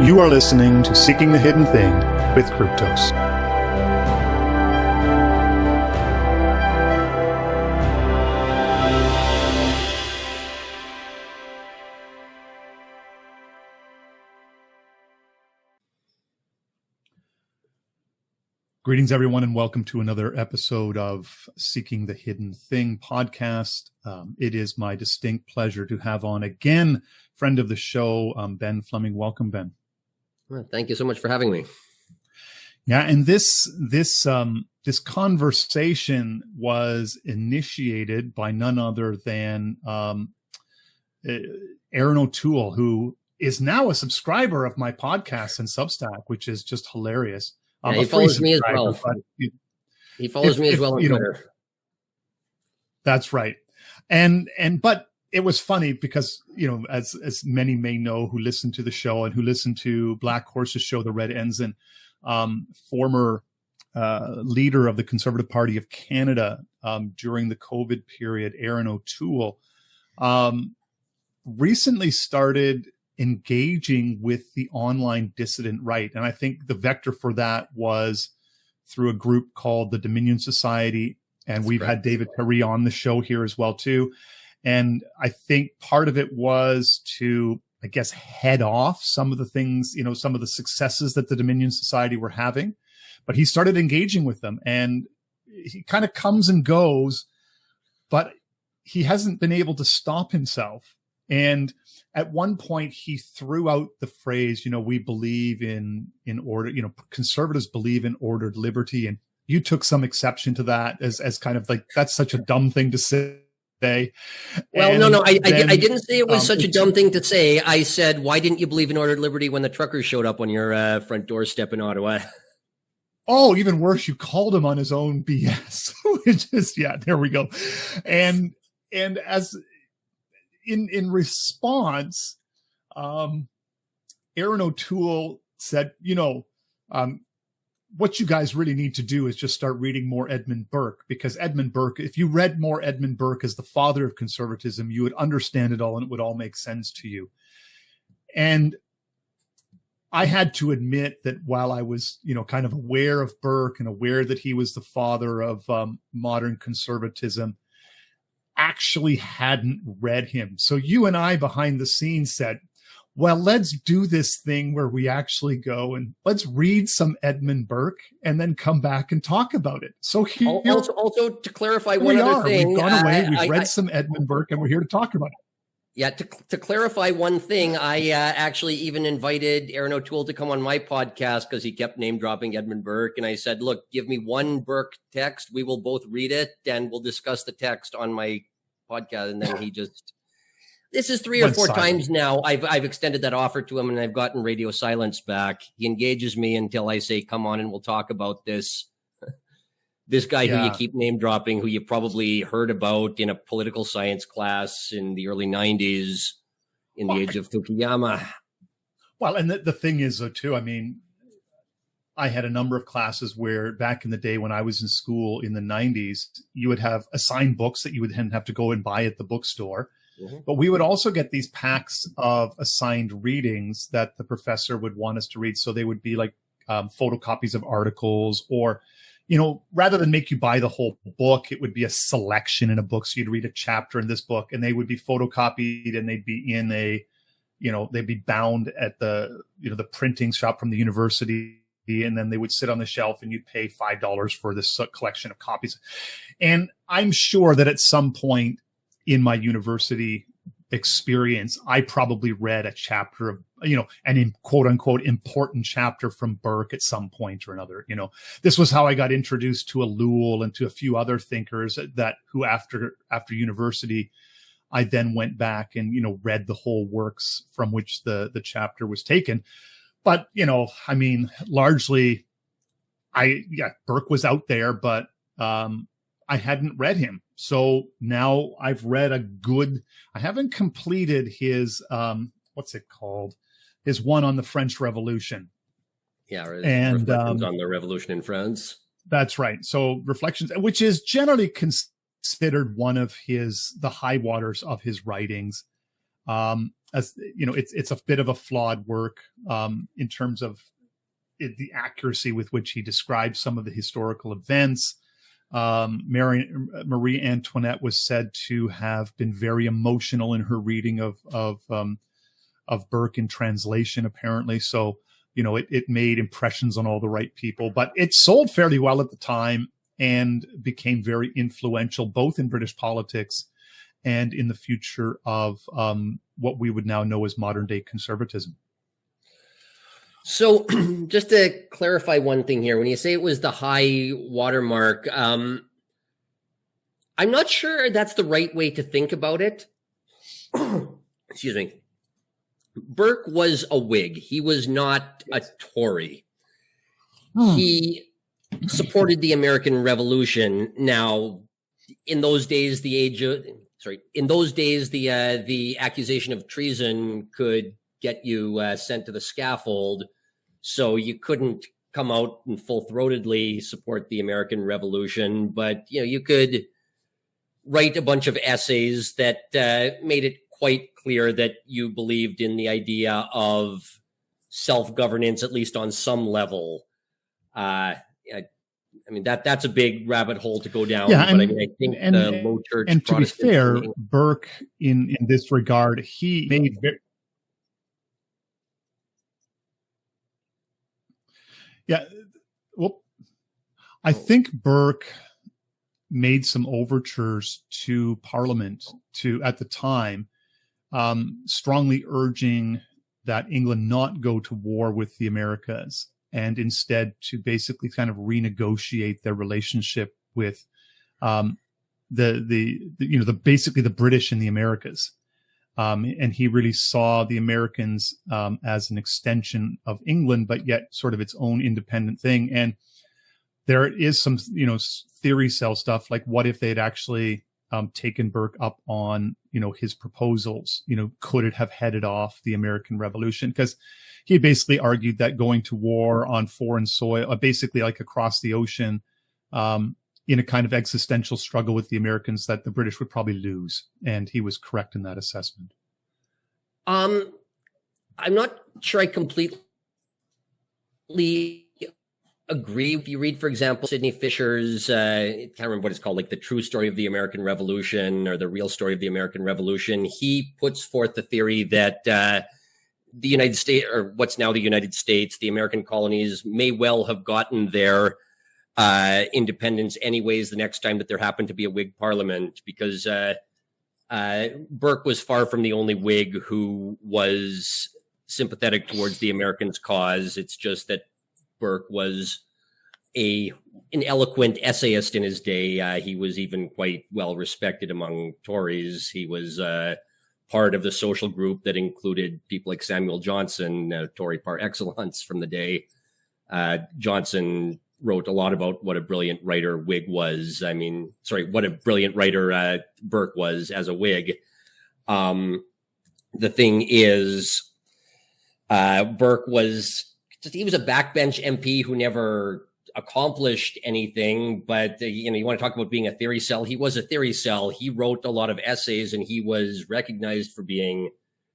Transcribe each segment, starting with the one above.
You are listening to Seeking the Hidden Thing with Kryptos. Greetings, everyone, and welcome to another episode of Seeking the Hidden Thing podcast. It is my distinct pleasure to have on again, friend of the show, Ben Fleming. Welcome, Ben. Well, thank you so much for having me. Yeah, and this conversation was initiated by none other than Aaron O'Toole, who is now a subscriber of my podcast and Substack, which is just hilarious. Yeah, he follows me as well. He follows me as well on Twitter. That's right. But it was funny because, as many may know who listen to the show and who listen to Black Horse's show, The Red Ensign, former leader of the Conservative Party of Canada during the COVID period, Aaron O'Toole, recently started engaging with the online dissident right. And I think the vector for that was through a group called the Dominion Society. And we've had David Perry on the show here as well, too. And I think part of it was to, I guess, head off some of the things, some of the successes that the Dominion Society were having. But he started engaging with them, and he kind of comes and goes, but he hasn't been able to stop himself. And at one point, he threw out the phrase, we believe in order, conservatives believe in ordered liberty. And you took some exception to that as kind of like, that's such a dumb thing to say. Well, and no, I didn't say it was such a dumb thing to say. I said, why didn't you believe in ordered liberty when the truckers showed up on your front doorstep in Ottawa? Oh, even worse, you called him on his own BS, which is, there we go. And as in response, Aaron O'Toole said, what you guys really need to do is just start reading more Edmund Burke, because Edmund Burke, if you read more Edmund Burke as the father of conservatism, you would understand it all and it would all make sense to you. And I had to admit that while I was, kind of aware of Burke and aware that he was the father of modern conservatism, actually hadn't read him. So you and I behind the scenes said, well, let's do this thing where we actually go and let's read some Edmund Burke and then come back and talk about it. So here, also to clarify one other thing, we've gone away, we've read some Edmund Burke, and we're here to talk about it. Yeah, to clarify one thing, I actually even invited Aaron O'Toole to come on my podcast because he kept name dropping Edmund Burke. And I said, look, give me one Burke text. We will both read it and we'll discuss the text on my podcast. And then he just, this is 3 or 4 times now. I've extended that offer to him and I've gotten radio silence back. He engages me until I say, come on and we'll talk about this. This guy who you keep name dropping, who you probably heard about in a political science class in the early 90s in the age of Fukuyama. Well, and the thing is, though, too, I mean, I had a number of classes where back in the day when I was in school in the 90s, you would have assigned books that you would then have to go and buy at the bookstore. Mm-hmm. But we would also get these packs of assigned readings that the professor would want us to read. So they would be like photocopies of articles, or rather than make you buy the whole book, it would be a selection in a book. So you'd read a chapter in this book and they would be photocopied and they'd be in they'd be bound at the printing shop from the university. And then they would sit on the shelf and you'd pay $5 for this collection of copies. And I'm sure that at some point in my university experience, I probably read a chapter of, an in quote unquote important chapter from Burke at some point or another. This was how I got introduced to Ellul and to a few other thinkers who after university, I then went back and, read the whole works from which the chapter was taken. But, largely Burke was out there, but I hadn't read him. So now I've read I haven't completed his, what's it called? His one on the French Revolution. Yeah. And on the Revolution in France. That's right. So Reflections, which is generally considered one of the high waters of his writings. as you know, it's a bit of a flawed work in terms of the accuracy with which he describes some of the historical events. Marie Antoinette was said to have been very emotional in her reading of Burke in translation, apparently. So, you know, it made impressions on all the right people, but it sold fairly well at the time and became very influential both in British politics and in the future of what we would now know as modern day conservatism. So just to clarify one thing here, when you say it was the high watermark, I'm not sure that's the right way to think about it. Excuse me. Burke was a Whig. He was not a Tory. He supported the American Revolution. Now, in those days, the accusation of treason could get you sent to the scaffold. So you couldn't come out and full-throatedly support the American Revolution, but you could write a bunch of essays that made it quite clear that you believed in the idea of self-governance, at least on some level. I mean, that's a big rabbit hole to go down. Yeah, but I think the low church. And to be fair, Burke, in this regard, he made very. Yeah, well, I think Burke made some overtures to Parliament at the time, strongly urging that England not go to war with the Americas and instead to basically kind of renegotiate their relationship with basically the British in the Americas. And he really saw the Americans as an extension of England, but yet sort of its own independent thing. And there is some, theory cell stuff like, what if they had actually taken Burke up on, his proposals? Could it have headed off the American Revolution? Because he basically argued that going to war on foreign soil, basically like across the ocean, in a kind of existential struggle with the Americans, that the British would probably lose. And he was correct in that assessment. I'm not sure I completely agree. If you read, for example, Sidney Fisher's, I can't remember what it's called, like The True Story of the American Revolution or The Real Story of the American Revolution, he puts forth the theory that the United States, or what's now the United States, the American colonies may well have gotten their independence anyways the next time that there happened to be a Whig parliament, because Burke was far from the only Whig who was sympathetic towards the Americans' cause. It's just that Burke was an eloquent essayist in his day. He was even quite well respected among Tories. He was part of the social group that included people like Samuel Johnson, Tory par excellence from the day. Johnson wrote a lot about what a brilliant writer Whig was. What a brilliant writer Burke was as a Whig. The thing is, Burke was a backbench MP who never accomplished anything. But, you want to talk about being a theory cell. He was a theory cell. He wrote a lot of essays and he was recognized for being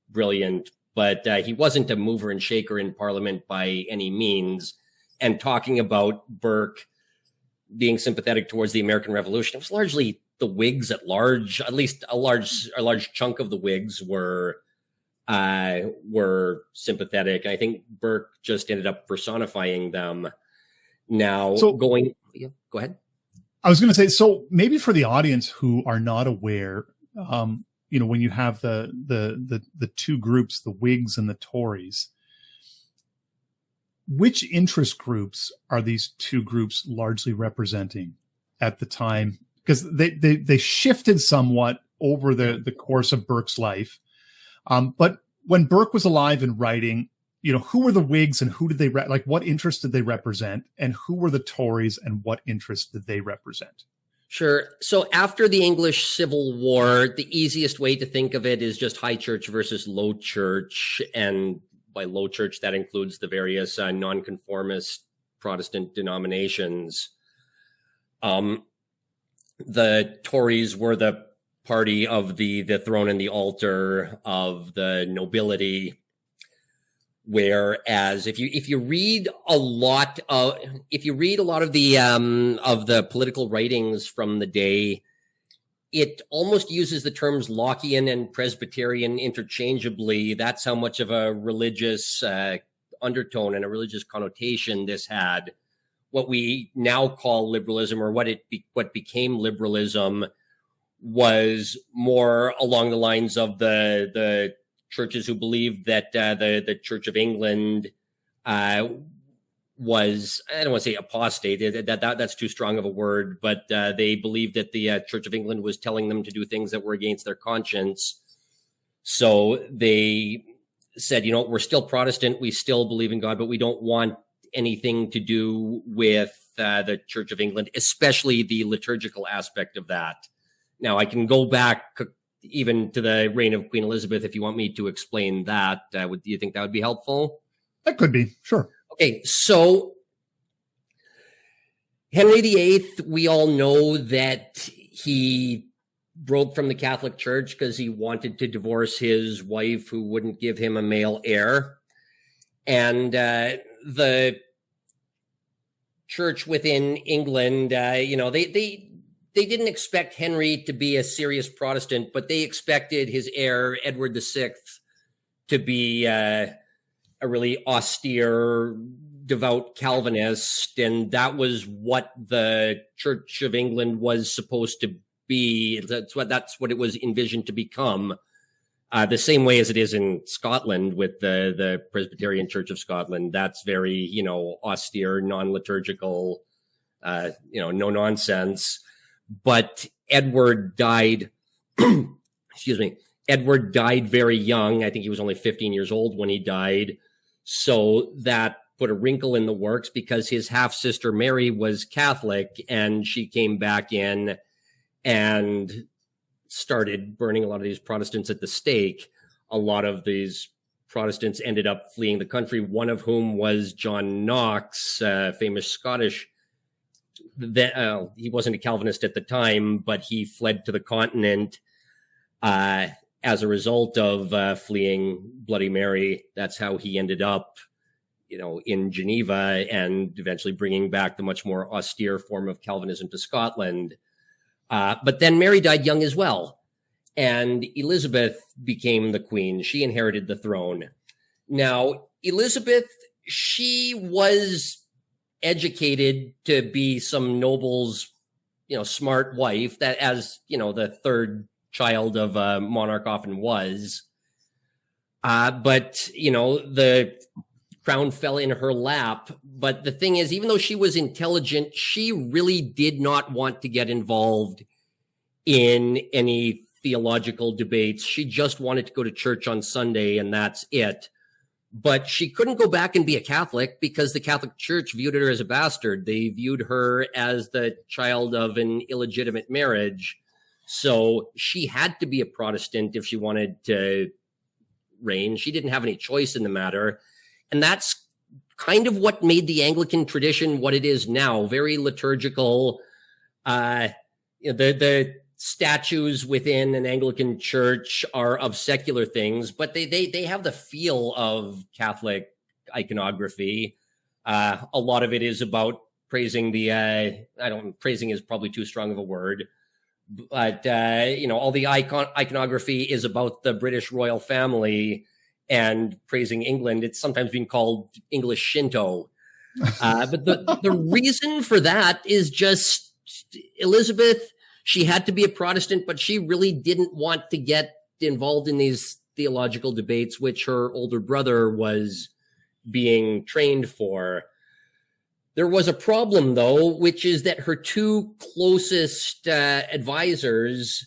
brilliant, but he wasn't a mover and shaker in Parliament by any means. And talking about Burke being sympathetic towards the American Revolution, it was largely the Whigs at large. At least a large chunk of the Whigs were sympathetic. I think Burke just ended up personifying them. Now, go ahead. I was going to say, so maybe for the audience who are not aware, when you have the two groups, the Whigs and the Tories, which interest groups are these two groups largely representing at the time? Because they shifted somewhat over the course of Burke's life. But when Burke was alive and writing, who were the Whigs and who did they what interest did they represent, and who were the Tories and what interest did they represent? Sure. So after the English Civil War, the easiest way to think of it is just high church versus low church. And by low church, that includes the various nonconformist Protestant denominations. The Tories were the party of the throne and the altar of the nobility. Whereas if you read a lot of the political writings from the day, it almost uses the terms Lockean and Presbyterian interchangeably. That's how much of a religious undertone and a religious connotation this had. What we now call liberalism, or what became liberalism, was more along the lines of the churches who believed that the Church of England was, I don't want to say apostate, that's too strong of a word, but they believed that the Church of England was telling them to do things that were against their conscience. So they said, we're still Protestant, we still believe in God, but we don't want anything to do with the Church of England, especially the liturgical aspect of that. Now, I can go back even to the reign of Queen Elizabeth if you want me to explain that. Do you think that would be helpful? That could be, sure. Okay, so Henry VIII, we all know that he broke from the Catholic Church because he wanted to divorce his wife who wouldn't give him a male heir. And the church within England, they didn't expect Henry to be a serious Protestant, but they expected his heir, Edward VI, to be a really austere, devout Calvinist. And that was what the Church of England was supposed to be. That's what it was envisioned to become. The same way as it is in Scotland with the Presbyterian Church of Scotland. That's very, austere, non-liturgical, no nonsense. But Edward died, Edward died very young. I think he was only 15 years old when he died. So that put a wrinkle in the works because his half-sister Mary was Catholic, and she came back in and started burning a lot of these Protestants at the stake. A lot of these Protestants ended up fleeing the country, one of whom was John Knox, famous Scottish. He wasn't a Calvinist at the time, but he fled to the continent as a result of fleeing Bloody Mary. That's how he ended up, in Geneva, and eventually bringing back the much more austere form of Calvinism to Scotland. But then Mary died young as well, and Elizabeth became the queen. She inherited the throne. Now, Elizabeth, she was educated to be some noble's, smart wife, that, as the third child of a monarch often was. But the crown fell in her lap. But the thing is, even though she was intelligent, she really did not want to get involved in any theological debates. She just wanted to go to church on Sunday, and that's it. But she couldn't go back and be a Catholic because the Catholic Church viewed her as a bastard. They viewed her as the child of an illegitimate marriage. So she had to be a Protestant if she wanted to reign. She didn't have any choice in the matter. And that's kind of what made the Anglican tradition what it is now. Very liturgical. The statues within an Anglican church are of secular things, but they have the feel of Catholic iconography. A lot of it is about praising praising is probably too strong of a word, but all the iconography is about the British royal family and praising England. It's sometimes been called English Shinto. But the reason for that is just Elizabeth. She had to be a Protestant, but she really didn't want to get involved in these theological debates, which her older brother was being trained for. There was a problem, though, which is that her two closest advisors,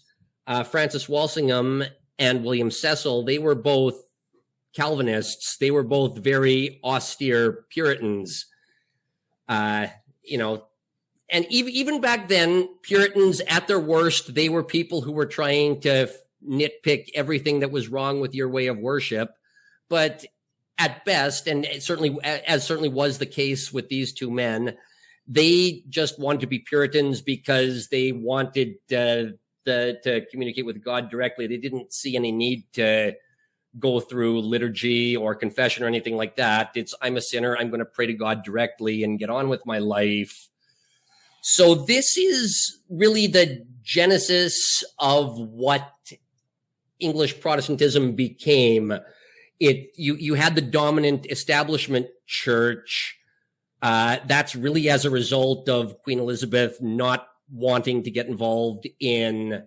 Francis Walsingham and William Cecil, they were both Calvinists. They were both very austere Puritans. And even back then, Puritans at their worst, they were people who were trying to nitpick everything that was wrong with your way of worship. But at best, and it certainly was the case with these two men, they just wanted to be Puritans because they wanted to communicate with God directly. They didn't see any need to go through liturgy or confession or anything like that. It's, I'm a sinner. I'm going to pray to God directly and get on with my life. So this is really the genesis of what English Protestantism became. You had the dominant establishment church. That's really as a result of Queen Elizabeth not wanting to get involved in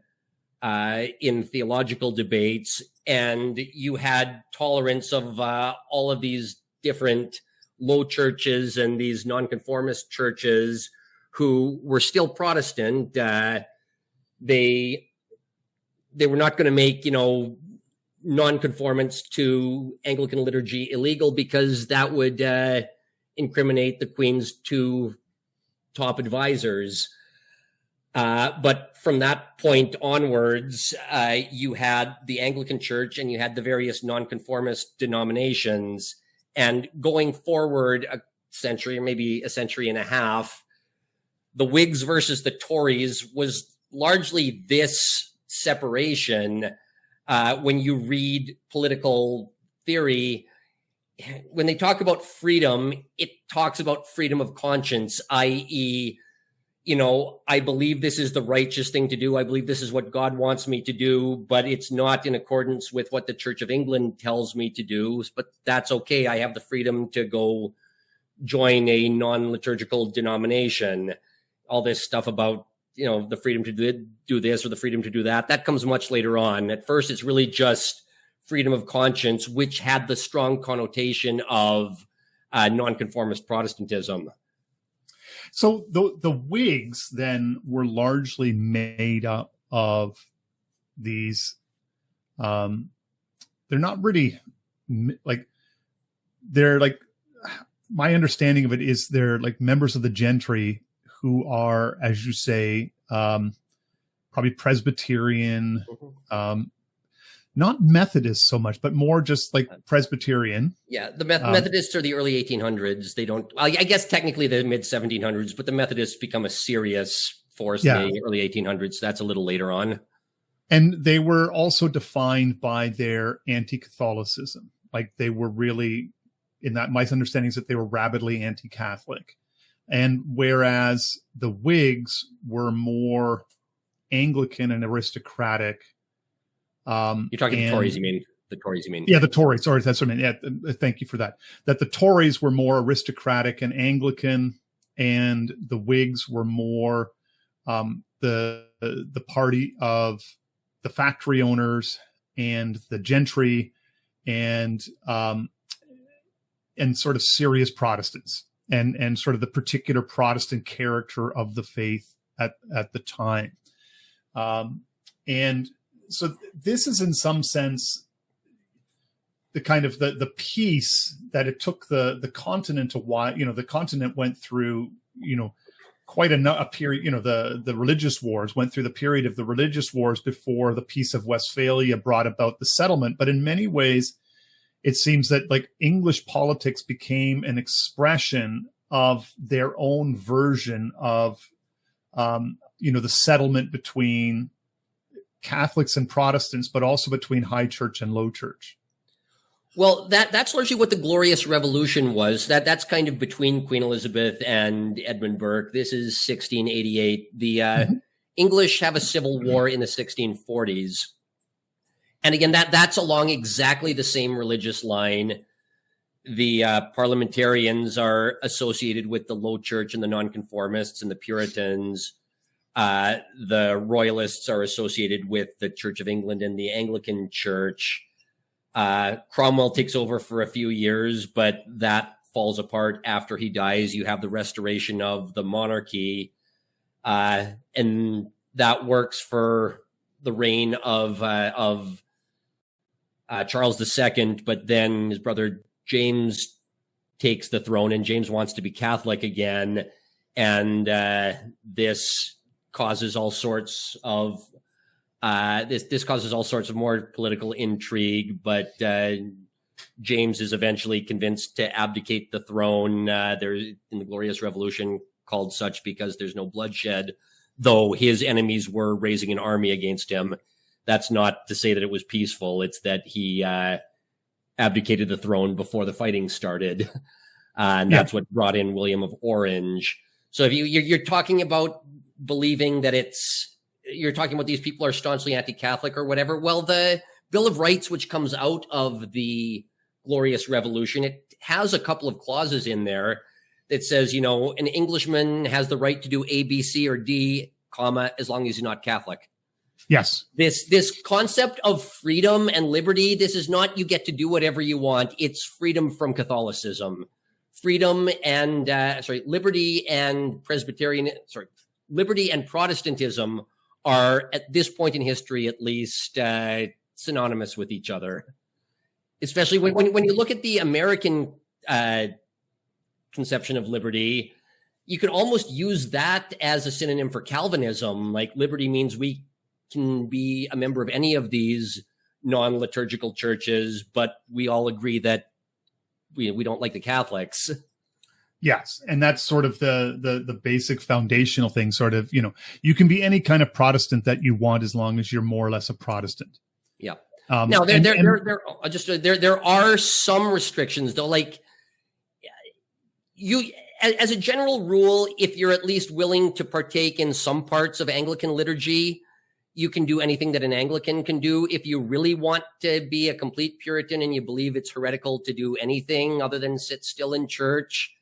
theological debates, and you had tolerance of all of these different low churches and these nonconformist churches who were still Protestant. They were not going to make, nonconformance to Anglican liturgy illegal, because that would incriminate the Queen's two top advisors. But from that point onwards, you had the Anglican Church and you had the various nonconformist denominations. And going forward a century or maybe a century and a half, the Whigs versus the Tories was largely this separation. When you read political theory, when they talk about freedom, it talks about freedom of conscience, i.e., I believe this is the righteous thing to do. I believe this is what God wants me to do, but it's not in accordance with what the Church of England tells me to do. But that's okay. I have the freedom to go join a non-liturgical denomination. All this stuff about, the freedom to do this or the freedom to do that, that comes much later on. At first, it's really just freedom of conscience, which had the strong connotation of nonconformist Protestantism. So the Whigs then were largely made up of these. They're not really they're like, my understanding of it is they're like members of the gentry who are, as you say, probably Presbyterian, not Methodist so much, but more just like Presbyterian. Yeah, the Methodists are the early 1800s. They don't, I guess technically the mid 1700s, but the Methodists become a serious force in the early 1800s. So that's a little later on. And they were also defined by their anti-Catholicism. Like they were really, in that, my understanding is that they were rabidly anti-Catholic. And whereas the Whigs were more Anglican and aristocratic. You're talking the Tories, you mean? The Tories, you mean? Yeah, the Tories. Sorry, that's what I mean. Yeah, thank you for that. That the Tories were more aristocratic and Anglican, and the Whigs were more the party of the factory owners and the gentry, and sort of serious Protestants, and sort of the particular Protestant character of the faith at the time, and. So this is in some sense the kind of the piece that it took the continent to why, the continent went through, quite a period, the religious wars went through the period of the religious wars before the Peace of Westphalia brought about the settlement. But in many ways, it seems that like English politics became an expression of their own version of, the settlement between Catholics and Protestants, but also between high church and low church. Well, that's largely what the Glorious Revolution was. That's kind of between Queen Elizabeth and Edmund Burke. This is 1688. The English have a civil war in the 1640s. And again, that's along exactly the same religious line. The parliamentarians are associated with the low church and the nonconformists and the Puritans. The Royalists are associated with the Church of England and the Anglican Church. Cromwell takes over for a few years, but that falls apart after he dies. You have the restoration of the monarchy, and that works for the reign of Charles II. But then his brother James takes the throne, and James wants to be Catholic again, and this causes all sorts of this causes all sorts of more political intrigue, but James is eventually convinced to abdicate the throne. There's in the Glorious Revolution called such because there's no bloodshed. though his enemies were raising an army against him. That's not to say that it was peaceful. It's that he abdicated the throne before the fighting started. And that's what brought in William of Orange. So if you're talking about believing that you're talking about these people are staunchly anti-Catholic or whatever, well, the Bill of Rights, which comes out of the Glorious Revolution, it has a couple of clauses in there that says, an Englishman has the right to do A, B, C, or D, comma, as long as he's not Catholic. Yes. This concept of freedom and liberty, this is not you get to do whatever you want. It's freedom from Catholicism. Liberty and liberty and Protestantism are, at this point in history at least, synonymous with each other. Especially when you look at the American conception of liberty, you could almost use that as a synonym for Calvinism. Like, liberty means we can be a member of any of these non-liturgical churches, but we all agree that we don't like the Catholics. Yes, and that's sort of the basic foundational thing. Sort of, you can be any kind of Protestant that you want as long as you're more or less a Protestant. Yeah. Now there are some restrictions though. Like, you, as a general rule, if you're at least willing to partake in some parts of Anglican liturgy, you can do anything that an Anglican can do. If you really want to be a complete Puritan and you believe it's heretical to do anything other than sit still in church,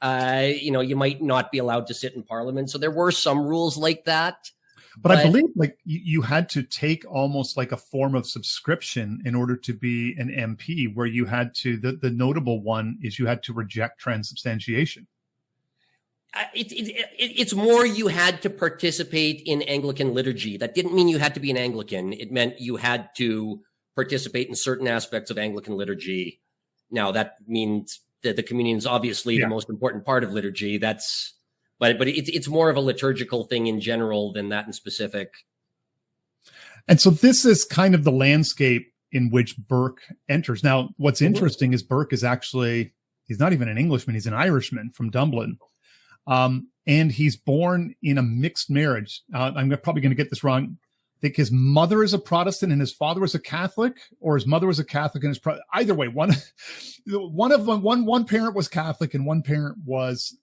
you might not be allowed to sit in Parliament. So there were some rules like that. But I believe like you had to take almost like a form of subscription in order to be an MP, where you had to, the notable one is you had to reject transubstantiation. It's more you had to participate in Anglican liturgy. That didn't mean you had to be an Anglican. It meant you had to participate in certain aspects of Anglican liturgy. Now, that means that the communion is obviously the most important part of liturgy. But it's more of a liturgical thing in general than that in specific. And so this is kind of the landscape in which Burke enters. Now, what's interesting is Burke is he's not even an Englishman. He's an Irishman from Dublin. And he's born in a mixed marriage. I'm probably going to get this wrong. I think his mother is a Protestant and his father was a Catholic, or his mother was a Catholic and either way, one parent was Catholic and one parent was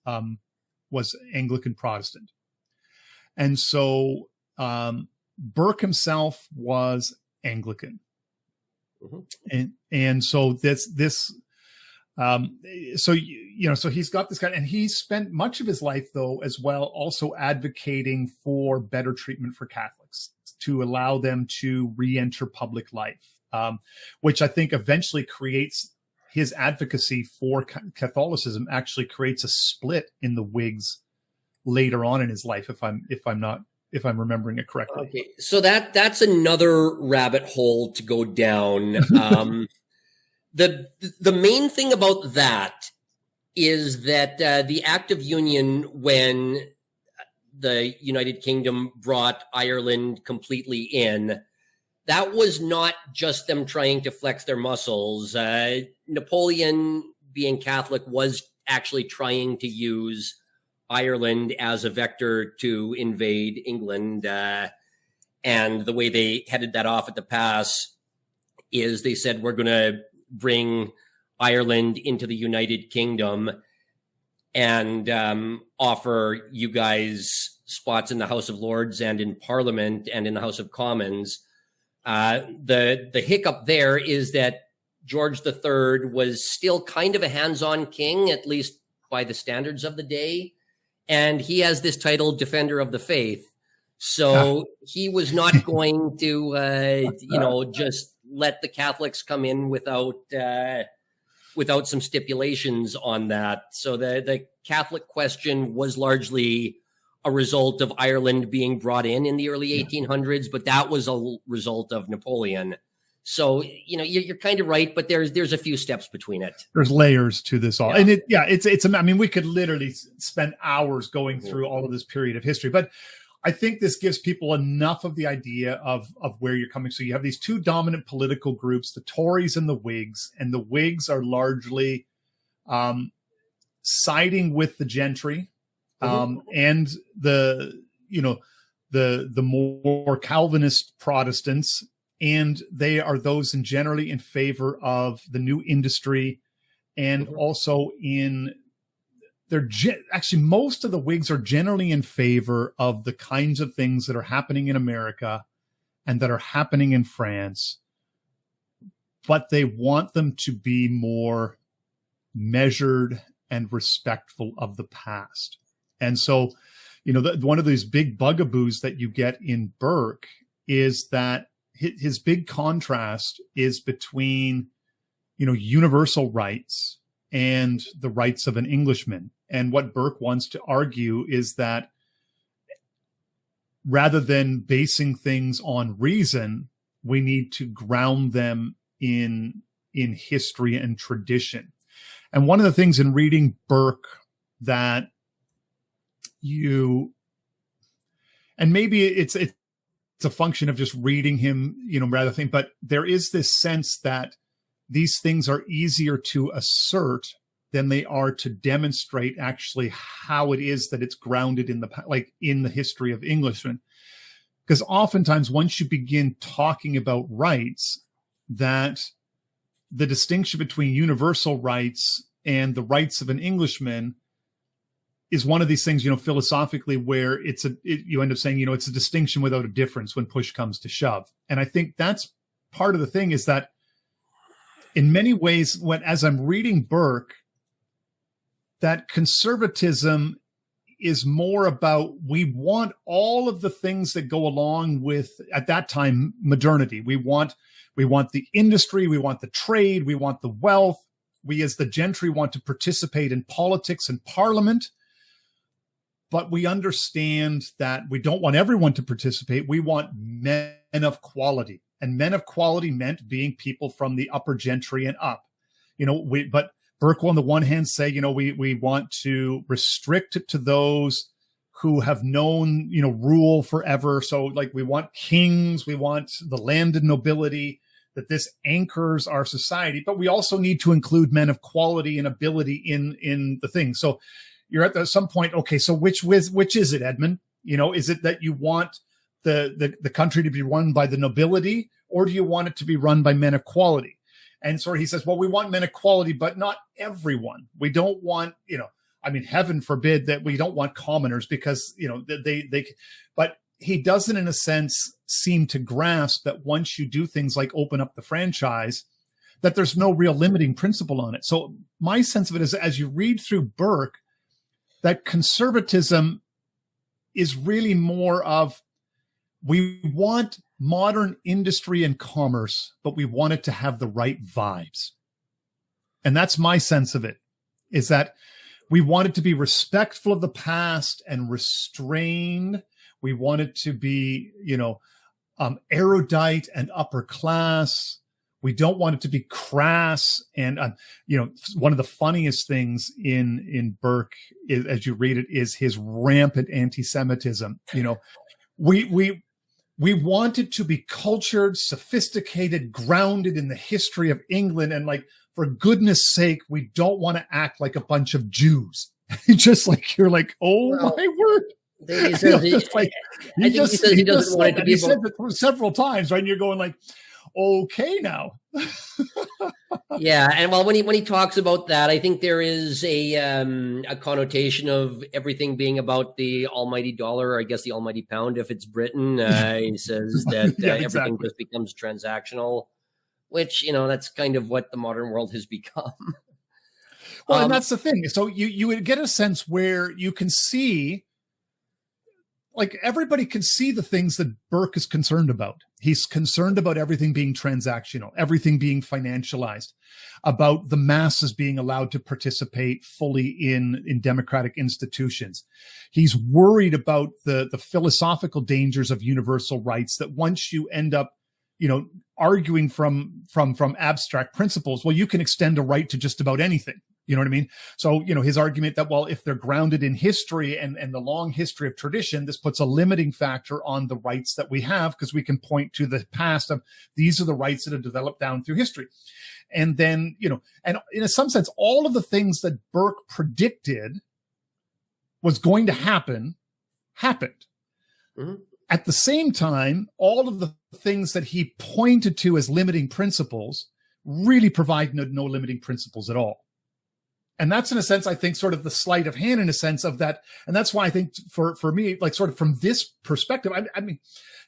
Anglican Protestant. And so, Burke himself was Anglican. Mm-hmm. And so so he's got this kind, and he spent much of his life though, as well, also advocating for better treatment for Catholics, to allow them to re-enter public life, which I think eventually creates his advocacy for Catholicism actually creates a split in the Whigs later on in his life, if I'm remembering it correctly. Okay, so that's another rabbit hole to go down. The main thing about that is that the Act of Union, when the United Kingdom brought Ireland completely in, that was not just them trying to flex their muscles. Napoleon, being Catholic, was actually trying to use Ireland as a vector to invade England. And the way they headed that off at the pass is they said, we're going to bring Ireland into the United Kingdom and offer you guys spots in the House of Lords and in Parliament and in the House of Commons. The hiccup there is that George III was still kind of a hands-on king, at least by the standards of the day. And he has this title, Defender of the Faith. So he was not going to, just let the Catholics come in without some stipulations on that. So the Catholic question was largely a result of Ireland being brought in the early 1800s, but that was a result of Napoleon. So, you're kind of right, but there's a few steps between it. There's layers to this all. Yeah. And we could literally spend hours going through all of this period of history, but I think this gives people enough of the idea of where you're coming. So you have these two dominant political groups, the Tories and the Whigs, and the Whigs are largely siding with the gentry and the the more Calvinist Protestants, and they are those generally in favor of the new industry, and also actually most of the Whigs are generally in favor of the kinds of things that are happening in America and that are happening in France, but they want them to be more measured and respectful of the past. And so, one of these big bugaboos that you get in Burke is that his big contrast is between, universal rights and the rights of an Englishman. And what Burke wants to argue is that rather than basing things on reason, we need to ground them in history and tradition. And one of the things in reading Burke that and maybe it's a function of just reading him, rather than, but there is this sense that these things are easier to assert than they are to demonstrate actually how it is that it's grounded in the history of Englishmen. Because oftentimes once you begin talking about rights, that the distinction between universal rights and the rights of an Englishman is one of these things, philosophically, where you end up saying, it's a distinction without a difference when push comes to shove. And I think that's part of the thing, is that in many ways, as I'm reading Burke, that conservatism is more about, we want all of the things that go along with, at that time, modernity. We want the industry, we want the trade, we want the wealth. We as the gentry want to participate in politics and parliament. But we understand that we don't want everyone to participate. We want men of quality. And men of quality meant being people from the upper gentry and up. But Burke will on the one hand say, we want to restrict it to those who have known, rule forever. So we want kings, we want the landed nobility, that this anchors our society. But we also need to include men of quality and ability in the thing. So you're at some point, okay, so which is it, Edmund? Is it that you want the country to be run by the nobility, or do you want it to be run by men of quality? And so he says, well, we want men of quality, but not everyone. We don't want, heaven forbid that we don't want commoners, because, but he doesn't, in a sense, seem to grasp that once you do things like open up the franchise, that there's no real limiting principle on it. So my sense of it is, as you read through Burke, that conservatism is really more of, we want modern industry and commerce, but we want it to have the right vibes. And that's my sense of it, is that we want it to be respectful of the past and restrained. We want it to be, erudite and upper class. We don't want it to be crass. And, one of the funniest things in Burke, is, as you read it, is his rampant anti-Semitism. We want it to be cultured, sophisticated, grounded in the history of England. And for goodness sake, we don't want to act like a bunch of Jews. Just you're my word. He says he doesn't want it to be. He said it several times, right? And you're going okay now. Yeah, and when he talks about that, I think there is a connotation of everything being about the almighty dollar, or I guess the almighty pound if it's Britain. He says that everything just becomes transactional, which that's kind of what the modern world has become. Well, and that's the thing. So you would get a sense where you can see, everybody can see the things that Burke is concerned about. He's concerned about everything being transactional, everything being financialized, about the masses being allowed to participate fully in democratic institutions. He's worried about the philosophical dangers of universal rights, that once you end up, arguing from abstract principles, well, you can extend a right to just about anything. You know what I mean? So, his argument that, well, if they're grounded in history and the long history of tradition, this puts a limiting factor on the rights that we have, because we can point to the past of, these are the rights that have developed down through history. And then, and in some sense, all of the things that Burke predicted was going to happen, happened. At the same time, all of the things that he pointed to as limiting principles really provide no limiting principles at all. And that's, in a sense, I think, sort of the sleight of hand in a sense of that. And that's why I think for me, like sort of from this perspective, I mean,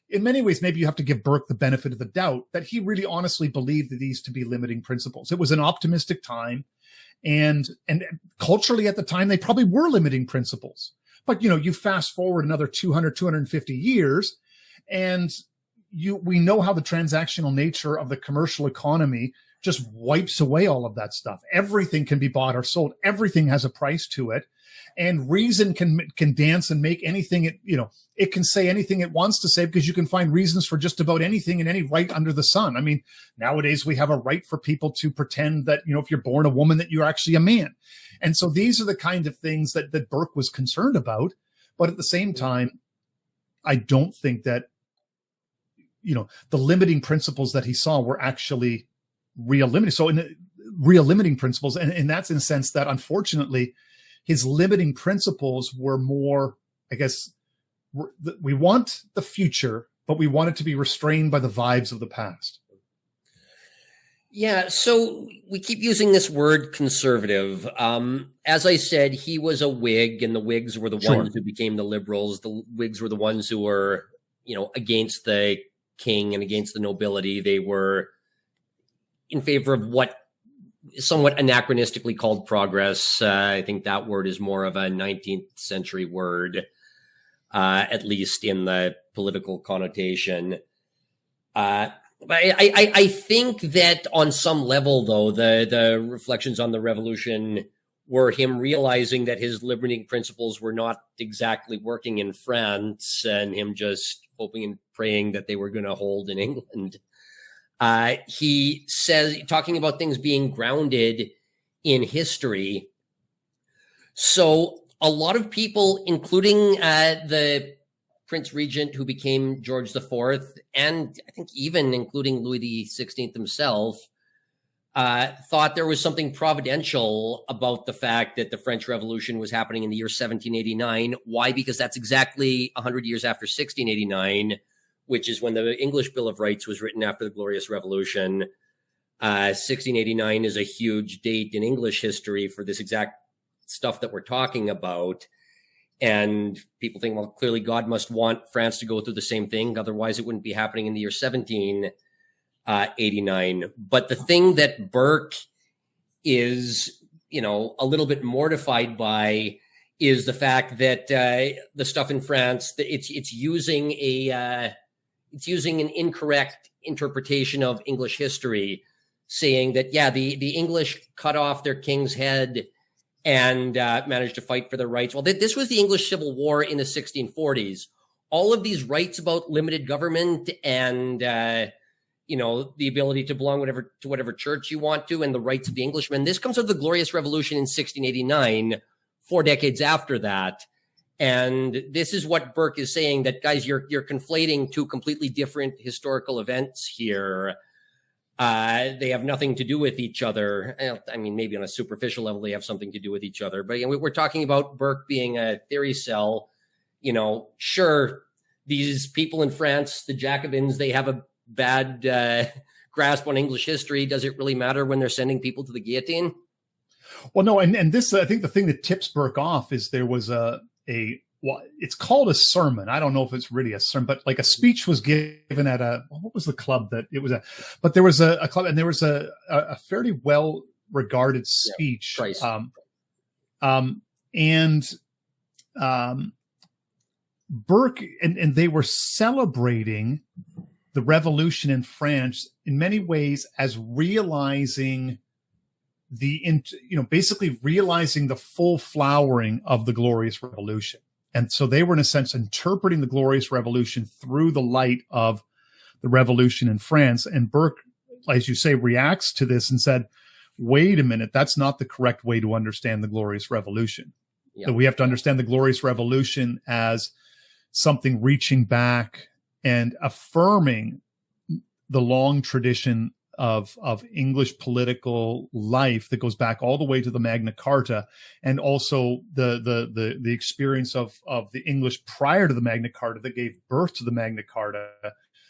in many ways, maybe you have to give Burke the benefit of the doubt that he really honestly believed these to be limiting principles. It was an optimistic time. And culturally at the time, they probably were limiting principles. But, you fast forward another 200, 250 years, and we know how the transactional nature of the commercial economy just wipes away all of that stuff. Everything can be bought or sold. Everything has a price to it. And reason can dance and make anything it can say anything it wants to say, because you can find reasons for just about anything and any right under the sun. I mean, nowadays we have a right for people to pretend that, if you're born a woman, that you're actually a man. And so these are the kind of things that Burke was concerned about. But at the same time, I don't think that, the limiting principles that he saw were actually real limiting. So real limiting principles. And that's in the sense that, unfortunately, his limiting principles were more, I guess, we want the future, but we want it to be restrained by the vibes of the past. Yeah, so we keep using this word conservative. As I said, he was a Whig, and the Whigs were the ones who became the Liberals. The Whigs were the ones who were, against the king and against the nobility. They were in favor of what somewhat anachronistically called progress. I think that word is more of a 19th century word, at least in the political connotation. But I think that on some level, though, the reflections on the revolution were him realizing that his limiting principles were not exactly working in France, and him just hoping and praying that they were going to hold in England. He says, talking about things being grounded in history. So a lot of people, including the Prince Regent who became George IV, and I think even including Louis XVI himself, thought there was something providential about the fact that the French Revolution was happening in the year 1789. Why? Because that's exactly 100 years after 1689, which is when the English Bill of Rights was written after the Glorious Revolution. 1689 is a huge date in English history for this exact stuff that we're talking about. And people think, well, clearly God must want France to go through the same thing. Otherwise, it wouldn't be happening in the year 1789. But the thing that Burke is, a little bit mortified by is the fact that the stuff in France, it's using an incorrect interpretation of English history, saying that, the English cut off their king's head and managed to fight for their rights. Well, this was the English Civil War in the 1640s. All of these rights about limited government and, the ability to belong to whatever church you want to, and the rights of the Englishmen. This comes out of the Glorious Revolution in 1689, 4 decades after that. And this is what Burke is saying, that, guys, you're conflating two completely different historical events here. They have nothing to do with each other. I mean, maybe on a superficial level, they have something to do with each other. But we're talking about Burke being a theory cell. Sure, these people in France, the Jacobins, they have a bad grasp on English history. Does it really matter when they're sending people to the guillotine? Well, no, and this, I think the thing that tips Burke off is there was it's called a sermon. I don't know if it's really a sermon, but like a speech was given at what was the club that it was at? But there was a club, and there was a fairly well regarded speech. Burke and they were celebrating the revolution in France in many ways as realizing basically realizing the full flowering of the Glorious Revolution. And so they were, in a sense, interpreting the Glorious Revolution through the light of the revolution in France. And Burke, as you say, reacts to this and said, wait a minute, that's not the correct way to understand the Glorious Revolution. Yeah. So we have to understand the Glorious Revolution as something reaching back and affirming the long tradition of English political life that goes back all the way to the Magna Carta, and also the experience of the English prior to the Magna Carta that gave birth to the Magna Carta.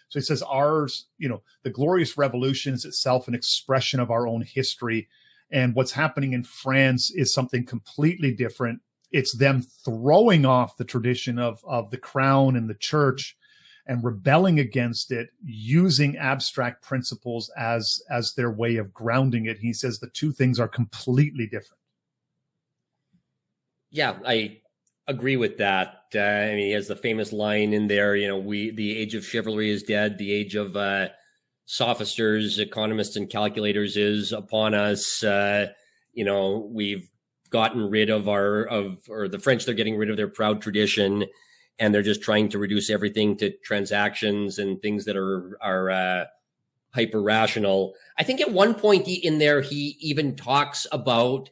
So he says ours, the Glorious Revolution is itself an expression of our own history, and what's happening in France is something completely different. It's them throwing off the tradition of the crown and the church and rebelling against it, using abstract principles as their way of grounding it. He says the two things are completely different. Yeah, I agree with that. He has the famous line in there, the age of chivalry is dead. The age of sophisters, economists, and calculators is upon us. We've gotten rid of the French, they're getting rid of their proud tradition, and they're just trying to reduce everything to transactions and things that are hyper rational. I think at one point in there, he even talks about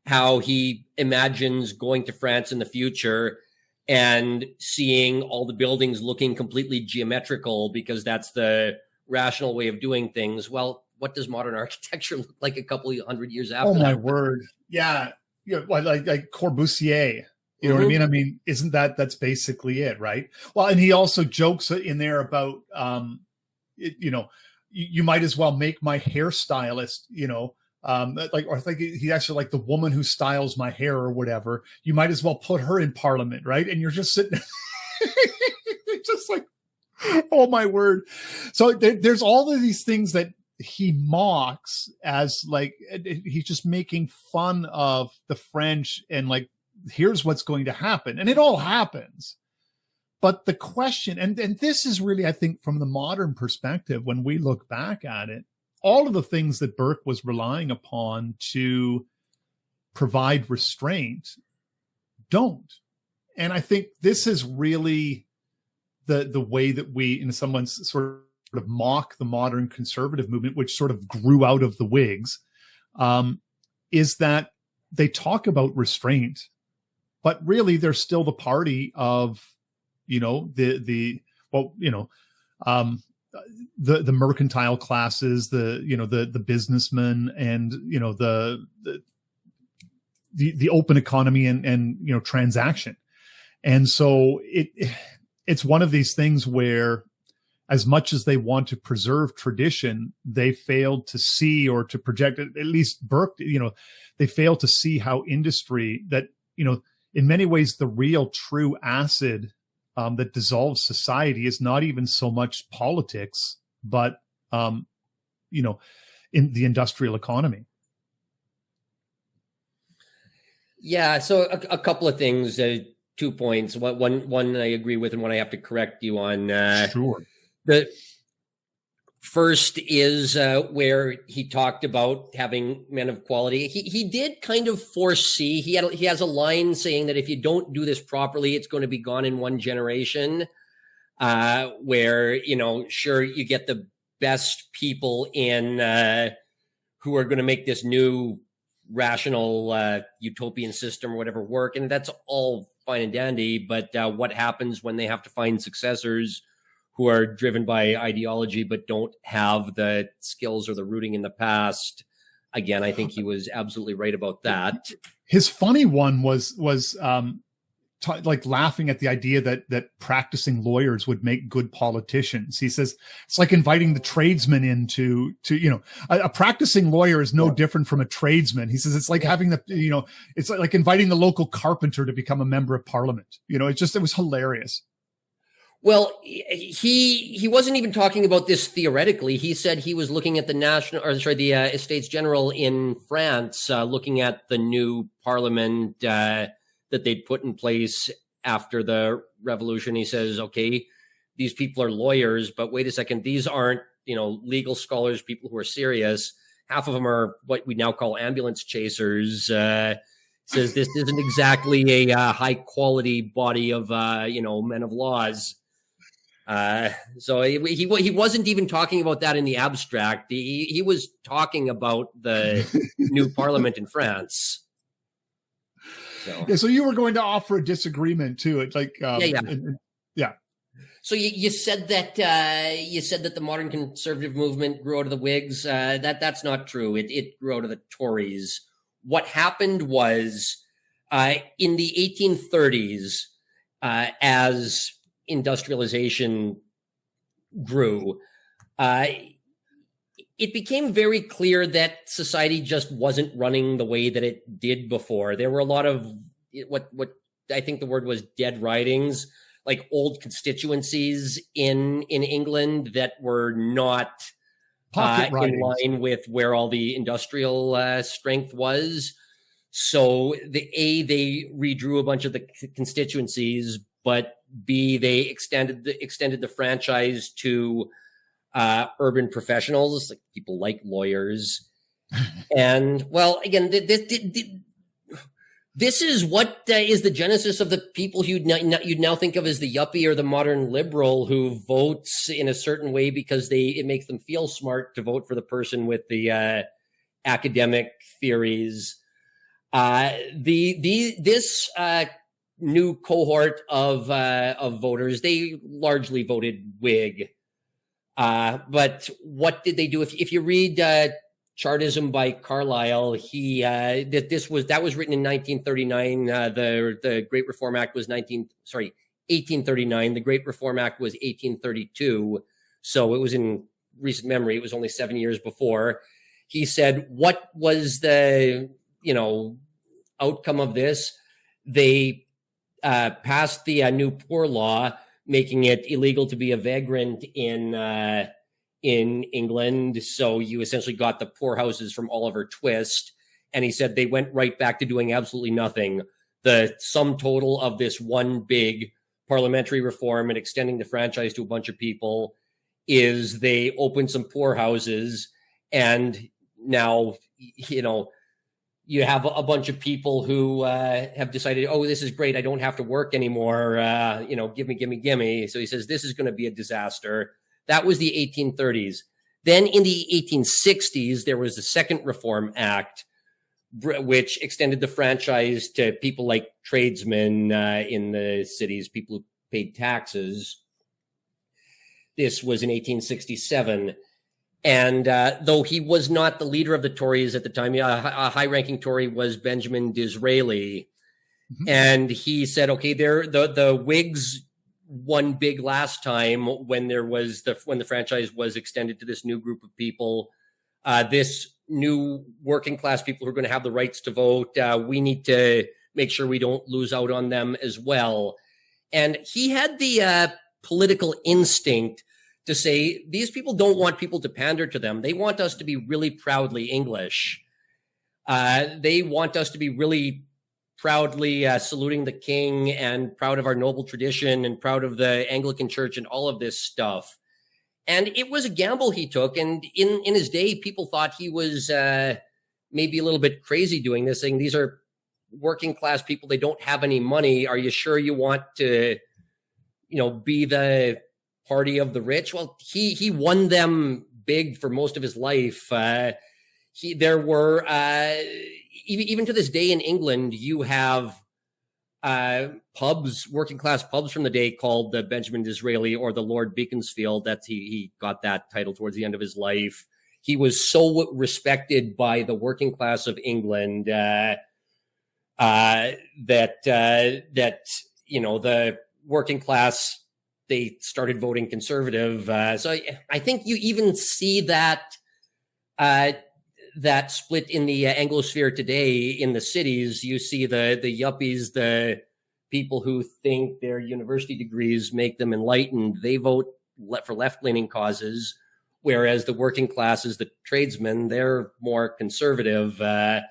how he imagines going to France in the future and seeing all the buildings looking completely geometrical because that's the rational way of doing things. Well, what does modern architecture look like a couple of hundred years after? Oh my word. Yeah. Like Corbusier, you know what I mean? Isn't that's basically it, right? Well, and he also jokes in there about, you might as well make my hairstylist, or I think he's actually like the woman who styles my hair or whatever. You might as well put her in parliament, right? And you're just sitting just like, oh my word. So there's all of these things that he mocks as like, he's just making fun of the French and like, here's what's going to happen. And it all happens. But the question, and this is really, I think, from the modern perspective, when we look back at it, all of the things that Burke was relying upon to provide restraint don't. And I think this is really the way that we, in some ways, sort of mock the modern conservative movement, which sort of grew out of the Whigs, is that they talk about restraint, but really they're still the party of, the mercantile classes, the businessmen, and the open economy and transaction. And so it's one of these things where, as much as they want to preserve tradition, they failed to see, or to project, at least Burke, they failed to see how industry that, in many ways, the real true acid that dissolves society is not even so much politics, but, in the industrial economy. Yeah. So a couple of things, 2 points. One I agree with and one I have to correct you on. Sure. The first is where he talked about having men of quality. He did kind of foresee, he has a line saying that if you don't do this properly, it's going to be gone in one generation, where, sure, you get the best people in who are going to make this new rational utopian system or whatever work. And that's all fine and dandy. But what happens when they have to find successors who are driven by ideology but don't have the skills or the rooting in the past? Again, I think he was absolutely right about that. His funny one was like laughing at the idea that practicing lawyers would make good politicians. He says it's like inviting the tradesman in to a practicing lawyer is no different from a tradesman. He says it's like having it's like inviting the local carpenter to become a member of parliament. It was hilarious. Well, he wasn't even talking about this theoretically. He said he was looking at the Estates General in France, looking at the new parliament that they'd put in place after the revolution. He says, okay, these people are lawyers, but wait a second, these aren't, legal scholars, people who are serious. Half of them are what we now call ambulance chasers. Says this isn't exactly a high quality body of, men of laws. So he wasn't even talking about that in the abstract. He was talking about the new parliament in France. So you were going to offer a disagreement too. It's like, yeah. So you said that the modern conservative movement grew out of the Whigs. That's not true. It grew out of the Tories. What happened was in the 1830s, as industrialization grew, it became very clear that society just wasn't running the way that it did before. There were a lot of what I think the word was dead ridings, like old constituencies in England that were not in line with where all the industrial strength was. So they redrew a bunch of the constituencies, but B, they extended the franchise to urban professionals, like people like lawyers. And well, again, this is what is the genesis of the people you'd now think of as the yuppie or the modern liberal who votes in a certain way because it makes them feel smart to vote for the person with the academic theories. This new cohort of voters, they largely voted Whig. But what did they do? If you read Chartism by Carlyle, that was written in 1939. The Great Reform Act was 1839. The Great Reform Act was 1832. So it was in recent memory. It was only 7 years before. He said, what was the outcome of this? They passed the new poor law, making it illegal to be a vagrant in England. So you essentially got the poorhouses from Oliver Twist. And he said they went right back to doing absolutely nothing. The sum total of this one big parliamentary reform and extending the franchise to a bunch of people is they opened some poorhouses, and now, you have a bunch of people who have decided, oh, this is great, I don't have to work anymore. Give me. So he says this is going to be a disaster. That was the 1830s. Then in the 1860s, there was the Second Reform Act, which extended the franchise to people like tradesmen in the cities, people who paid taxes. This was in 1867. And though he was not the leader of the Tories at the time, a high-ranking Tory was Benjamin Disraeli. Mm-hmm. And he said, okay, the Whigs won big last time when the franchise was extended to this new group of people, this new working class people who are going to have the rights to vote. We need to make sure we don't lose out on them as well. And he had the political instinct to say, these people don't want people to pander to them. They want us to be really proudly English. They want us to be really proudly saluting the king and proud of our noble tradition and proud of the Anglican Church and all of this stuff. And it was a gamble he took. And in his day, people thought he was maybe a little bit crazy doing this, saying these are working class people. They don't have any money. Are you sure you want to, be the party of the rich? Well, he won them big for most of his life. There were even to this day in England, you have pubs, working class pubs from the day called the Benjamin Disraeli or the Lord Beaconsfield. That he got that title towards the end of his life. He was so respected by the working class of England that the working class, they started voting conservative. So I think you even see that split in the Anglosphere today in the cities. You see the yuppies, the people who think their university degrees make them enlightened. They vote for left-leaning causes, whereas the working classes, the tradesmen, they're more conservative. And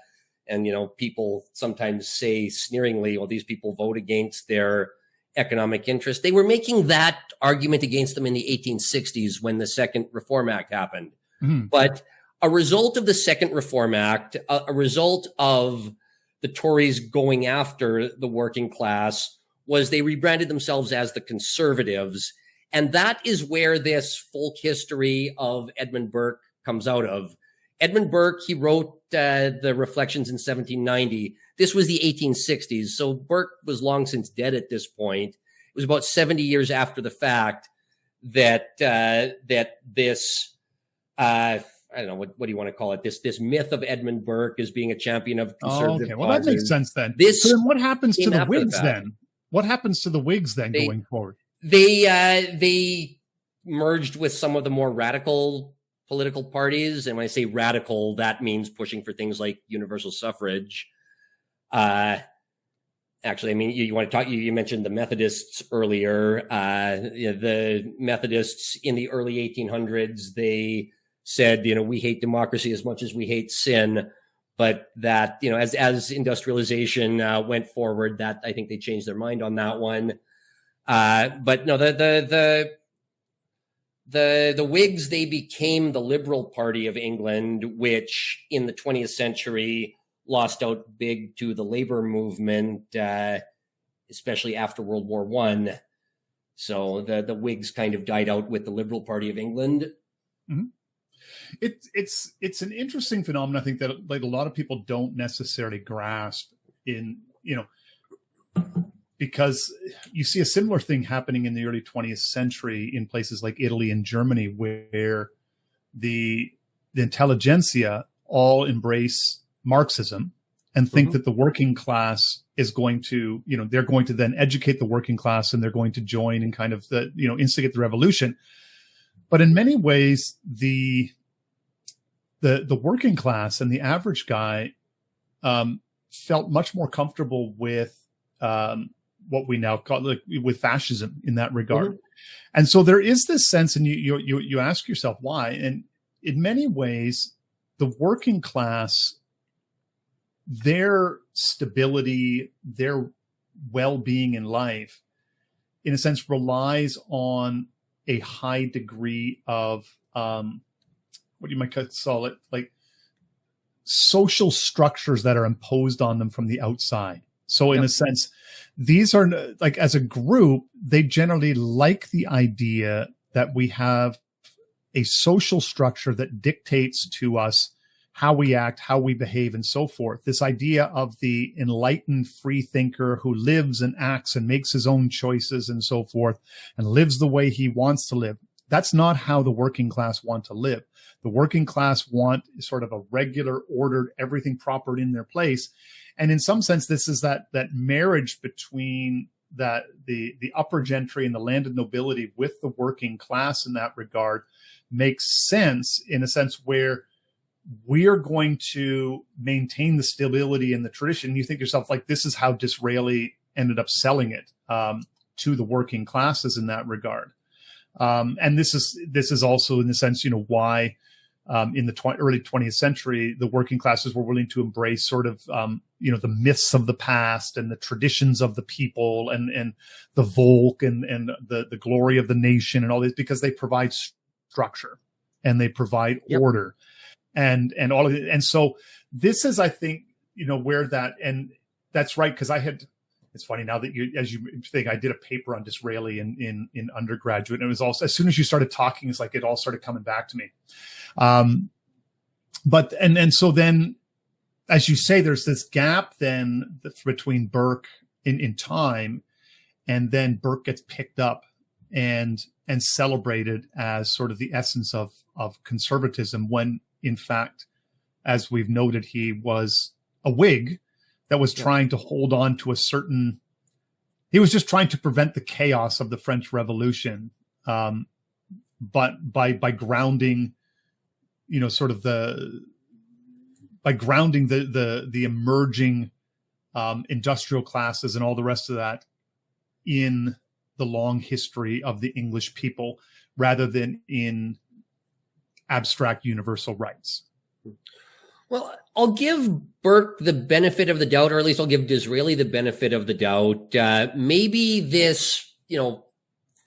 people sometimes say sneeringly, well, these people vote against their economic interest. They were making that argument against them in the 1860s when the Second Reform Act happened. Mm-hmm. But a result of the Second Reform Act, a result of the Tories going after the working class, was they rebranded themselves as the Conservatives. And that is where this folk history of Edmund Burke comes out of. Edmund Burke, he wrote the Reflections in 1790. This was the 1860s. So Burke was long since dead at this point. was about 70 years after the fact that this I don't know what do you want to call it, this myth of Edmund Burke as being a champion of conservative okay. Well, that makes sense then. This so then what happens to the Whigs the then? What happens to the Whigs then going forward? They merged with some of the more radical political parties, and when I say radical, that means pushing for things like universal suffrage. Actually, I mean, you want to talk, you mentioned the Methodists earlier. The Methodists in the early 1800s, they said, we hate democracy as much as we hate sin. But that, as industrialization went forward, that I think they changed their mind on that one. But no, the Whigs, they became the Liberal Party of England, which in the 20th century lost out big to the labor movement, especially after World War I. So the Whigs kind of died out with the Liberal Party of England. Mm-hmm. It's an interesting phenomenon, I think, that like a lot of people don't necessarily grasp because you see a similar thing happening in the early 20th century in places like Italy and Germany, where the intelligentsia all embrace Marxism and think that the working class is going to, they're going to then educate the working class and they're going to join and kind of instigate the revolution. But in many ways, the working class and the average guy felt much more comfortable with what we now call with fascism in that regard. And so there is this sense, and you ask yourself why. And in many ways, the working class, their stability, their well-being in life, in a sense, relies on a high degree of what you might call it, like social structures that are imposed on them from the outside. So in a sense, these are like, as a group, they generally like the idea that we have a social structure that dictates to us how we act, how we behave, and so forth. This idea of the enlightened free thinker who lives and acts and makes his own choices and so forth, and lives the way he wants to live. That's not how the working class want to live. The working class want sort of a regular, ordered, everything proper in their place. And in some sense, this is that marriage between the upper gentry and the landed nobility with the working class in that regard makes sense, in a sense where we are going to maintain the stability and the tradition. You think to yourself, like, this is how Disraeli ended up selling it to the working classes in that regard. And this is also, in the sense, why in the early 20th century, the working classes were willing to embrace sort of, the myths of the past and the traditions of the people and the Volk and the glory of the nation and all this, because they provide structure and they provide order and all of it. And so this is, I think, where that, and that's right. Cause it's funny now that as you think, I did a paper on Disraeli in undergraduate, and it was also, as soon as you started talking, it's like it all started coming back to me. But so then, as you say, there's this gap then between Burke in time, and then Burke gets picked up and celebrated as sort of the essence of conservatism, when in fact, as we've noted, he was a Whig that was trying to hold on to he was just trying to prevent the chaos of the French Revolution. But by grounding, by grounding the emerging industrial classes and all the rest of that in the long history of the English people, rather than in abstract universal rights. Well, I'll give Burke the benefit of the doubt, or at least I'll give Disraeli the benefit of the doubt. Maybe this,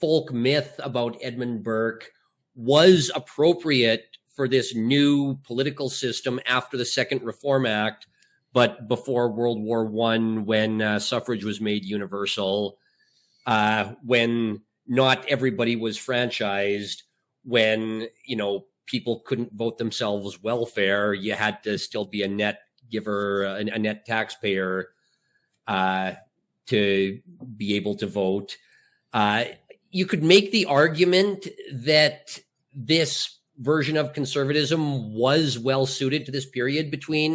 folk myth about Edmund Burke was appropriate for this new political system after the Second Reform Act, but before World War I, when suffrage was made universal, when not everybody was franchised, when, people couldn't vote themselves welfare, you had to still be a net giver, a net taxpayer to be able to vote. You could make the argument that this version of conservatism was well suited to this period between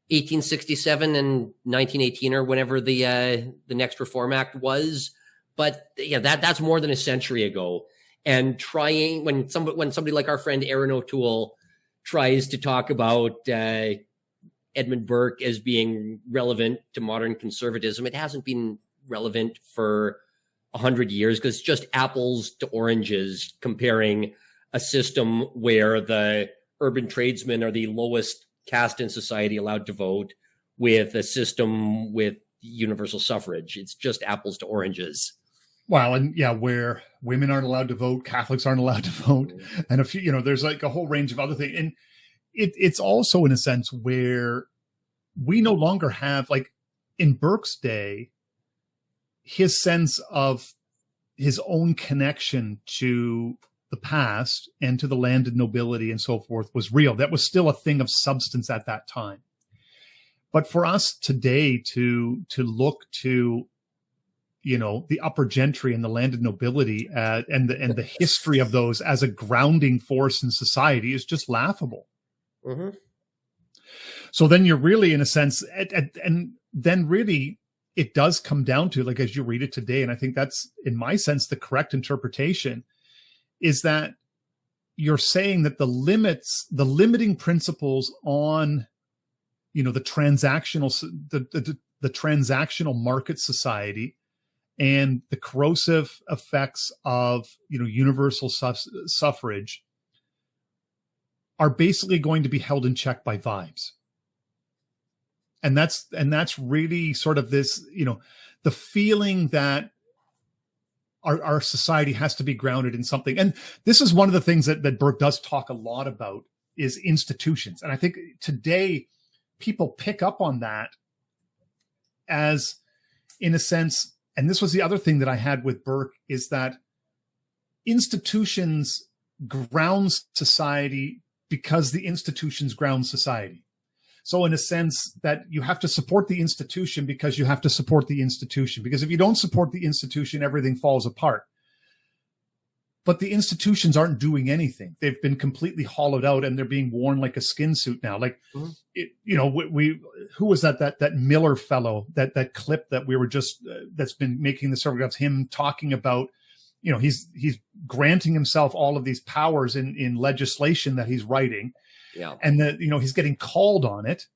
1867 and 1918, or whenever the next Reform Act was. But yeah, that's more than a century ago. And when somebody like our friend Aaron O'Toole tries to talk about Edmund Burke as being relevant to modern conservatism, it hasn't been relevant for 100 years, because it's just apples to oranges comparing a system where the urban tradesmen are the lowest caste in society allowed to vote with a system with universal suffrage. It's just apples to oranges. Well, and yeah, where women aren't allowed to vote, Catholics aren't allowed to vote, and a few, there's like a whole range of other things. And it's also in a sense where we no longer have, like in Burke's day, his sense of his own connection to the past and to the landed nobility and so forth was real. That was still a thing of substance at that time. But for us today to look to, the upper gentry and the landed nobility and the history of those as a grounding force in society is just laughable. Mm-hmm. So then you're really, in a sense, and then really it does come down to, like, as you read it today, and I think that's, in my sense, the correct interpretation, is that you're saying that the limiting principles on, the transactional market society and the corrosive effects of, universal suffrage are basically going to be held in check by vibes. And that's really sort of this, the feeling that our society has to be grounded in something. And this is one of the things that Burke does talk a lot about, is institutions. And I think today people pick up on that as, in a sense, and this was the other thing that I had with Burke, is that institutions ground society because the institutions ground society. So in a sense that you have to support the institution because you have to support the institution, because if you don't support the institution, everything falls apart. But the institutions aren't doing anything. They've been completely hollowed out and they're being worn like a skin suit now. Like, who was that Miller fellow, that clip that we were just, that's been making the circle of him talking about, he's granting himself all of these powers in legislation that he's writing. Yeah. And that, he's getting called on it.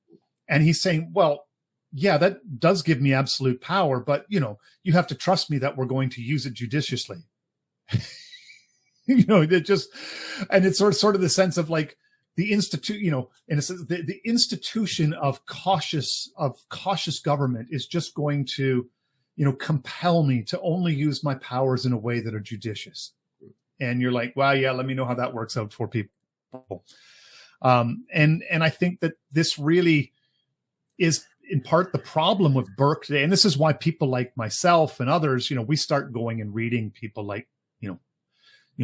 And he's saying, well, yeah, that does give me absolute power, but, you have to trust me that we're going to use it judiciously. It just, and it's sort of the sense of like the institute, in a sense, the institution of cautious government is just going to, compel me to only use my powers in a way that are judicious. And you're like, well, yeah, let me know how that works out for people. And I think that this really is in part the problem with Burke today. And this is why people like myself and others, we start going and reading people like,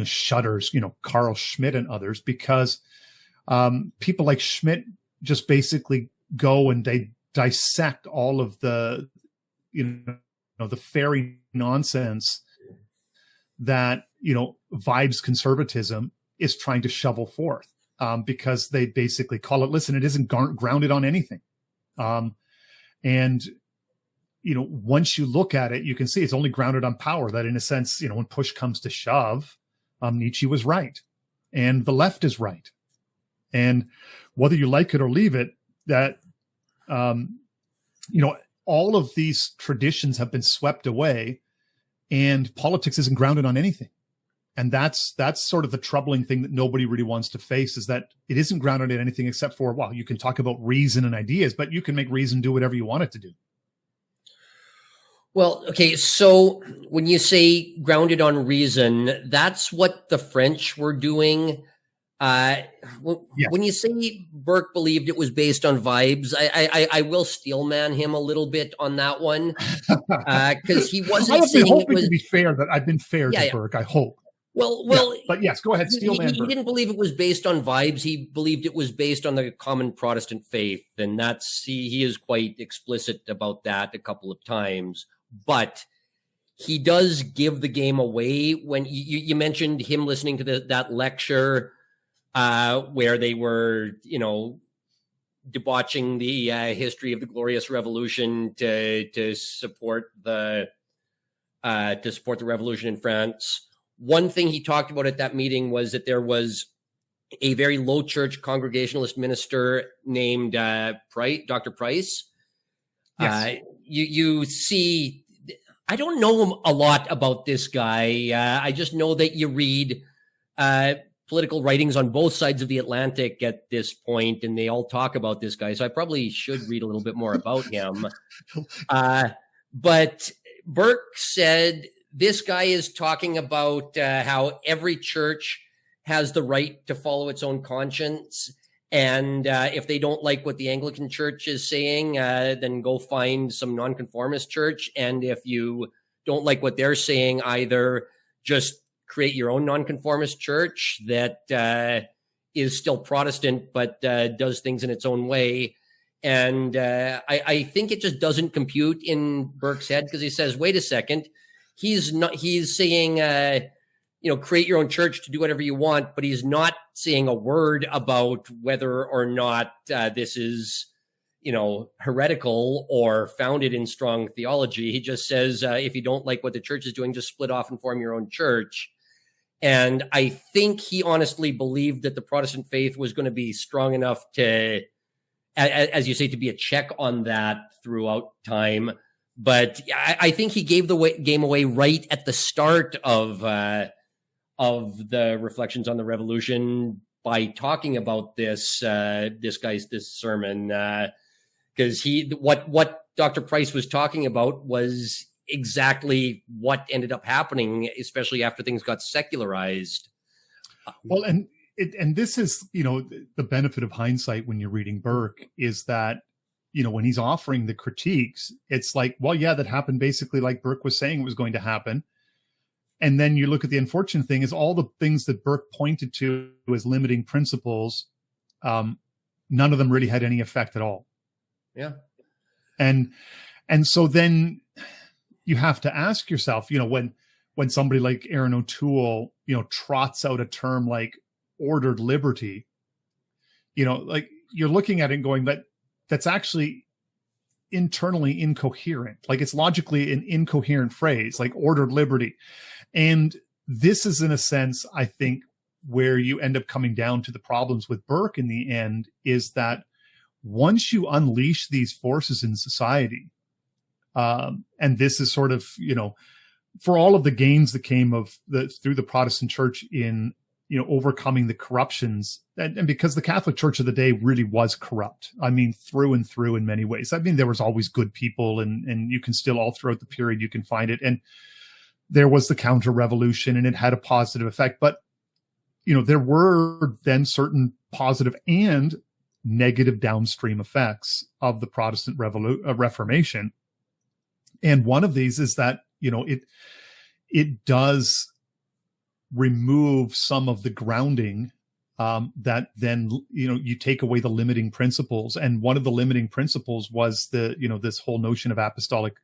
Shutters, Carl Schmitt and others, because people like Schmitt just basically go and they dissect all of the, the fairy nonsense that, vibes conservatism is trying to shovel forth. Because they basically call it, listen, it isn't grounded on anything. And, once you look at it, you can see it's only grounded on power. That in a sense, when push comes to shove, Nietzsche was right and the left is right. And whether you like it or leave it, that, all of these traditions have been swept away and politics isn't grounded on anything. And that's sort of the troubling thing that nobody really wants to face, is that it isn't grounded in anything except for, well, you can talk about reason and ideas, but you can make reason do whatever you want it to do. Well, okay, so when you say grounded on reason, that's what the French were doing. Yes. When you say Burke believed it was based on vibes, I will steelman him a little bit on that one, because he wasn't. I've been hoping to be fair, that I've been fair to Burke. I hope. Well, but yes, go ahead. He didn't believe it was based on vibes. He believed it was based on the common Protestant faith, and he is quite explicit about that a couple of times. But he does give the game away. When you mentioned him listening to that lecture where they were, debauching the history of the Glorious Revolution to support the revolution in France. One thing he talked about at that meeting was that there was a very low church Congregationalist minister named Dr. Price. Yes. You see, I don't know a lot about this guy. I just know that you read political writings on both sides of the Atlantic at this point, and they all talk about this guy. So I probably should read a little bit more about him. But Burke said this guy is talking about how every church has the right to follow its own conscience. And if they don't like what the Anglican Church is saying, then go find some nonconformist church. And if you don't like what they're saying, either just create your own nonconformist church that is still Protestant, but does things in its own way. And I think it just doesn't compute in Burke's head, because he says, wait a second, he's saying, create your own church to do whatever you want, but he's not saying a word about whether or not this is, heretical or founded in strong theology. He just says, if you don't like what the church is doing, just split off and form your own church. And I think he honestly believed that the Protestant faith was going to be strong enough to, as you say, to be a check on that throughout time. But I think he gave the game away right at the start of the Reflections on the Revolution by talking about this sermon, because what Dr. Price was talking about was exactly what ended up happening, especially after things got secularized. Well, and this is, the benefit of hindsight when you're reading Burke is that, when he's offering the critiques, it's like, well, yeah, that happened basically like Burke was saying it was going to happen. And then you look at the unfortunate thing is all the things that Burke pointed to as limiting principles, none of them really had any effect at all. Yeah. And so then you have to ask yourself, when somebody like Aaron O'Toole, trots out a term like ordered liberty, like you're looking at it and going, that's actually internally incoherent. Like it's logically an incoherent phrase, like ordered liberty. And this is in a sense, I think, where you end up coming down to the problems with Burke in the end, is that once you unleash these forces in society, and this is sort of, for all of the gains that came through the Protestant church in, overcoming the corruptions, and because the Catholic Church of the day really was corrupt. I mean, through and through in many ways. I mean, there was always good people, and you can still all throughout the period, you can find it. And there was the counter-revolution, and it had a positive effect. But, there were then certain positive and negative downstream effects of the Protestant Reformation. And one of these is that, it does remove some of the grounding that then, you take away the limiting principles. And one of the limiting principles was this whole notion of apostolic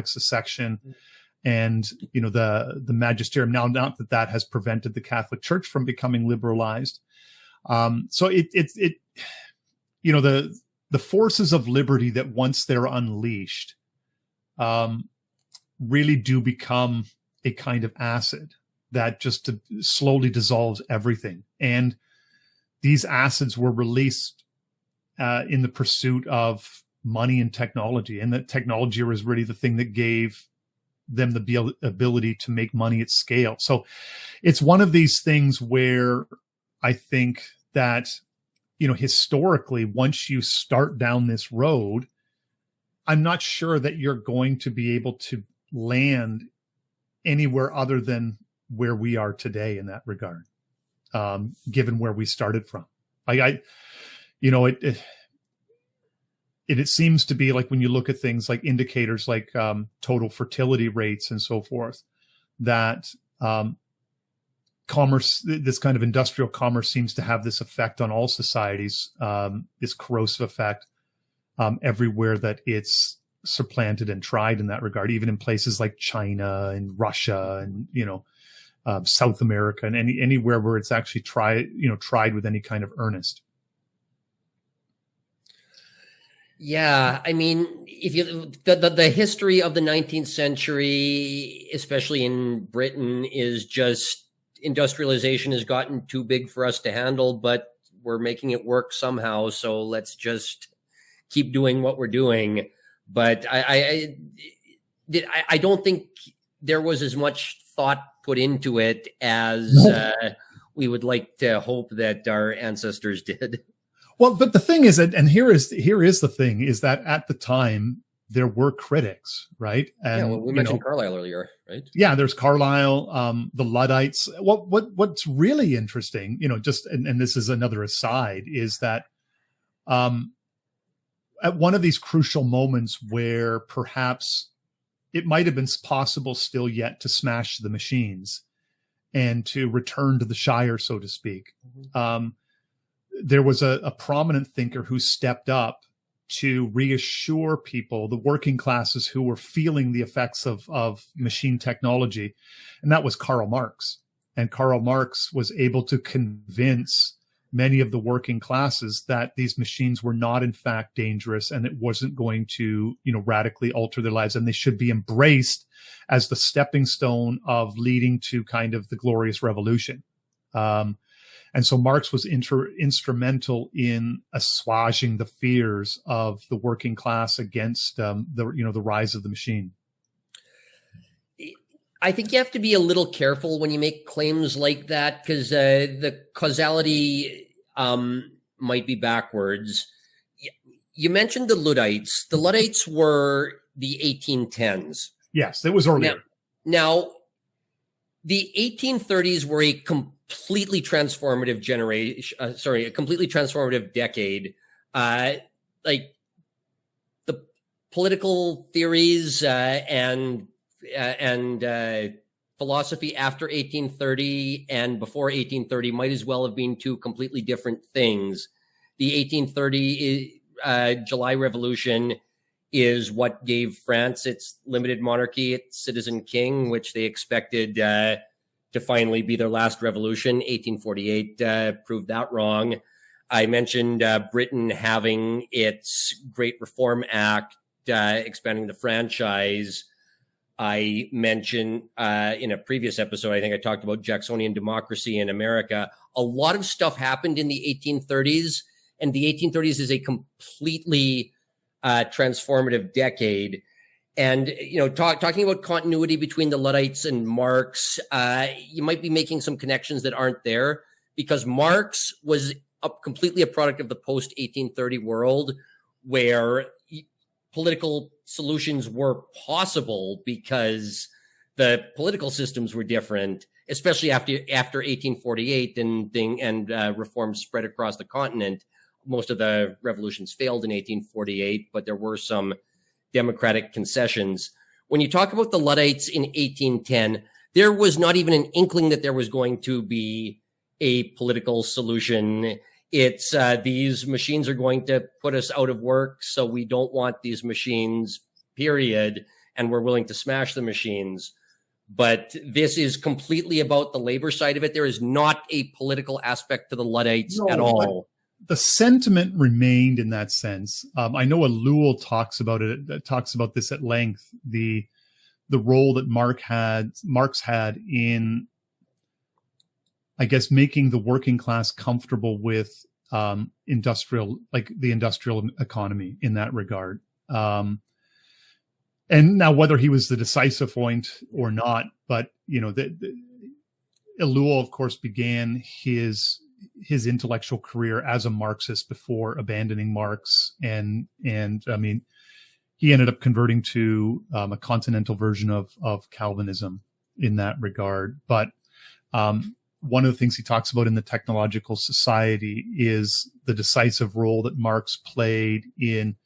succession and, the magisterium. Now, not that has prevented the Catholic Church from becoming liberalized. So the forces of liberty that once they're unleashed, really do become a kind of acid that just slowly dissolves everything. And these acids were released in the pursuit of money and technology. And that technology was really the thing that gave them the ability to make money at scale. So it's one of these things where I think that, historically, once you start down this road, I'm not sure that you're going to be able to land anywhere other than where we are today in that regard, given where we started from. It seems to be like when you look at things like indicators like total fertility rates and so forth, that commerce, this kind of industrial commerce, seems to have this effect on all societies, this corrosive effect everywhere that it's supplanted and tried in that regard, even in places like China and Russia and, South America and anywhere where it's actually tried with any kind of earnest. Yeah, I mean, if you the history of the 19th century, especially in Britain, is just industrialization has gotten too big for us to handle, but we're making it work somehow. So let's just keep doing what we're doing. But I don't think there was as much thought put into it as we would like to hope that our ancestors did. Well, but the thing is, and here is the thing, is that at the time there were critics, right? And we mentioned Carlyle earlier, right? Yeah, there's Carlyle, the Luddites. What's really interesting, and this is another aside, is that at one of these crucial moments where perhaps it might have been possible still yet to smash the machines and to return to the Shire, so to speak. Mm-hmm. There was a prominent thinker who stepped up to reassure people, the working classes who were feeling the effects of machine technology, and that was Karl Marx. And Karl Marx was able to convince many of the working classes that these machines were not in fact dangerous and it wasn't going to, radically alter their lives, and they should be embraced as the stepping stone of leading to kind of the glorious revolution. And so Marx was instrumental in assuaging the fears of the working class against the rise of the machine. I think you have to be a little careful when you make claims like that, because the causality might be backwards. You mentioned the Luddites. The Luddites were the 1810s. Yes, it was earlier. Now the 1830s were a completely transformative a completely transformative decade. Like the political theories and philosophy after 1830 and before 1830 might as well have been two completely different things. The 1830 July Revolution is what gave France its limited monarchy, its citizen king, which they expected to finally be their last revolution. 1848 proved that wrong. I mentioned Britain having its Great Reform Act, expanding the franchise. I mentioned in a previous episode, I think I talked about Jacksonian democracy in America. A lot of stuff happened in the 1830s, and the 1830s is a completely transformative decade. And, talking about continuity between the Luddites and Marx, you might be making some connections that aren't there, because Marx was completely a product of the post-1830 world where political solutions were possible because the political systems were different, especially after 1848 and reforms spread across the continent. Most of the revolutions failed in 1848, but there were some democratic concessions. When you talk about the Luddites in 1810, there was not even an inkling that there was going to be a political solution. It's these machines are going to put us out of work, so we don't want these machines, period, and we're willing to smash the machines. But this is completely about the labor side of it. There is not a political aspect to the Luddites at all. The sentiment remained in that sense. I know Ellul talks about this at length, the role that Marx had in, I guess, making the working class comfortable with the industrial economy in that regard. And now whether he was the decisive point or not, but Ellul, of course, began his intellectual career as a Marxist before abandoning Marx, and I mean, he ended up converting to a continental version of Calvinism in that regard. But one of the things he talks about in the Technological Society is the decisive role that Marx played in,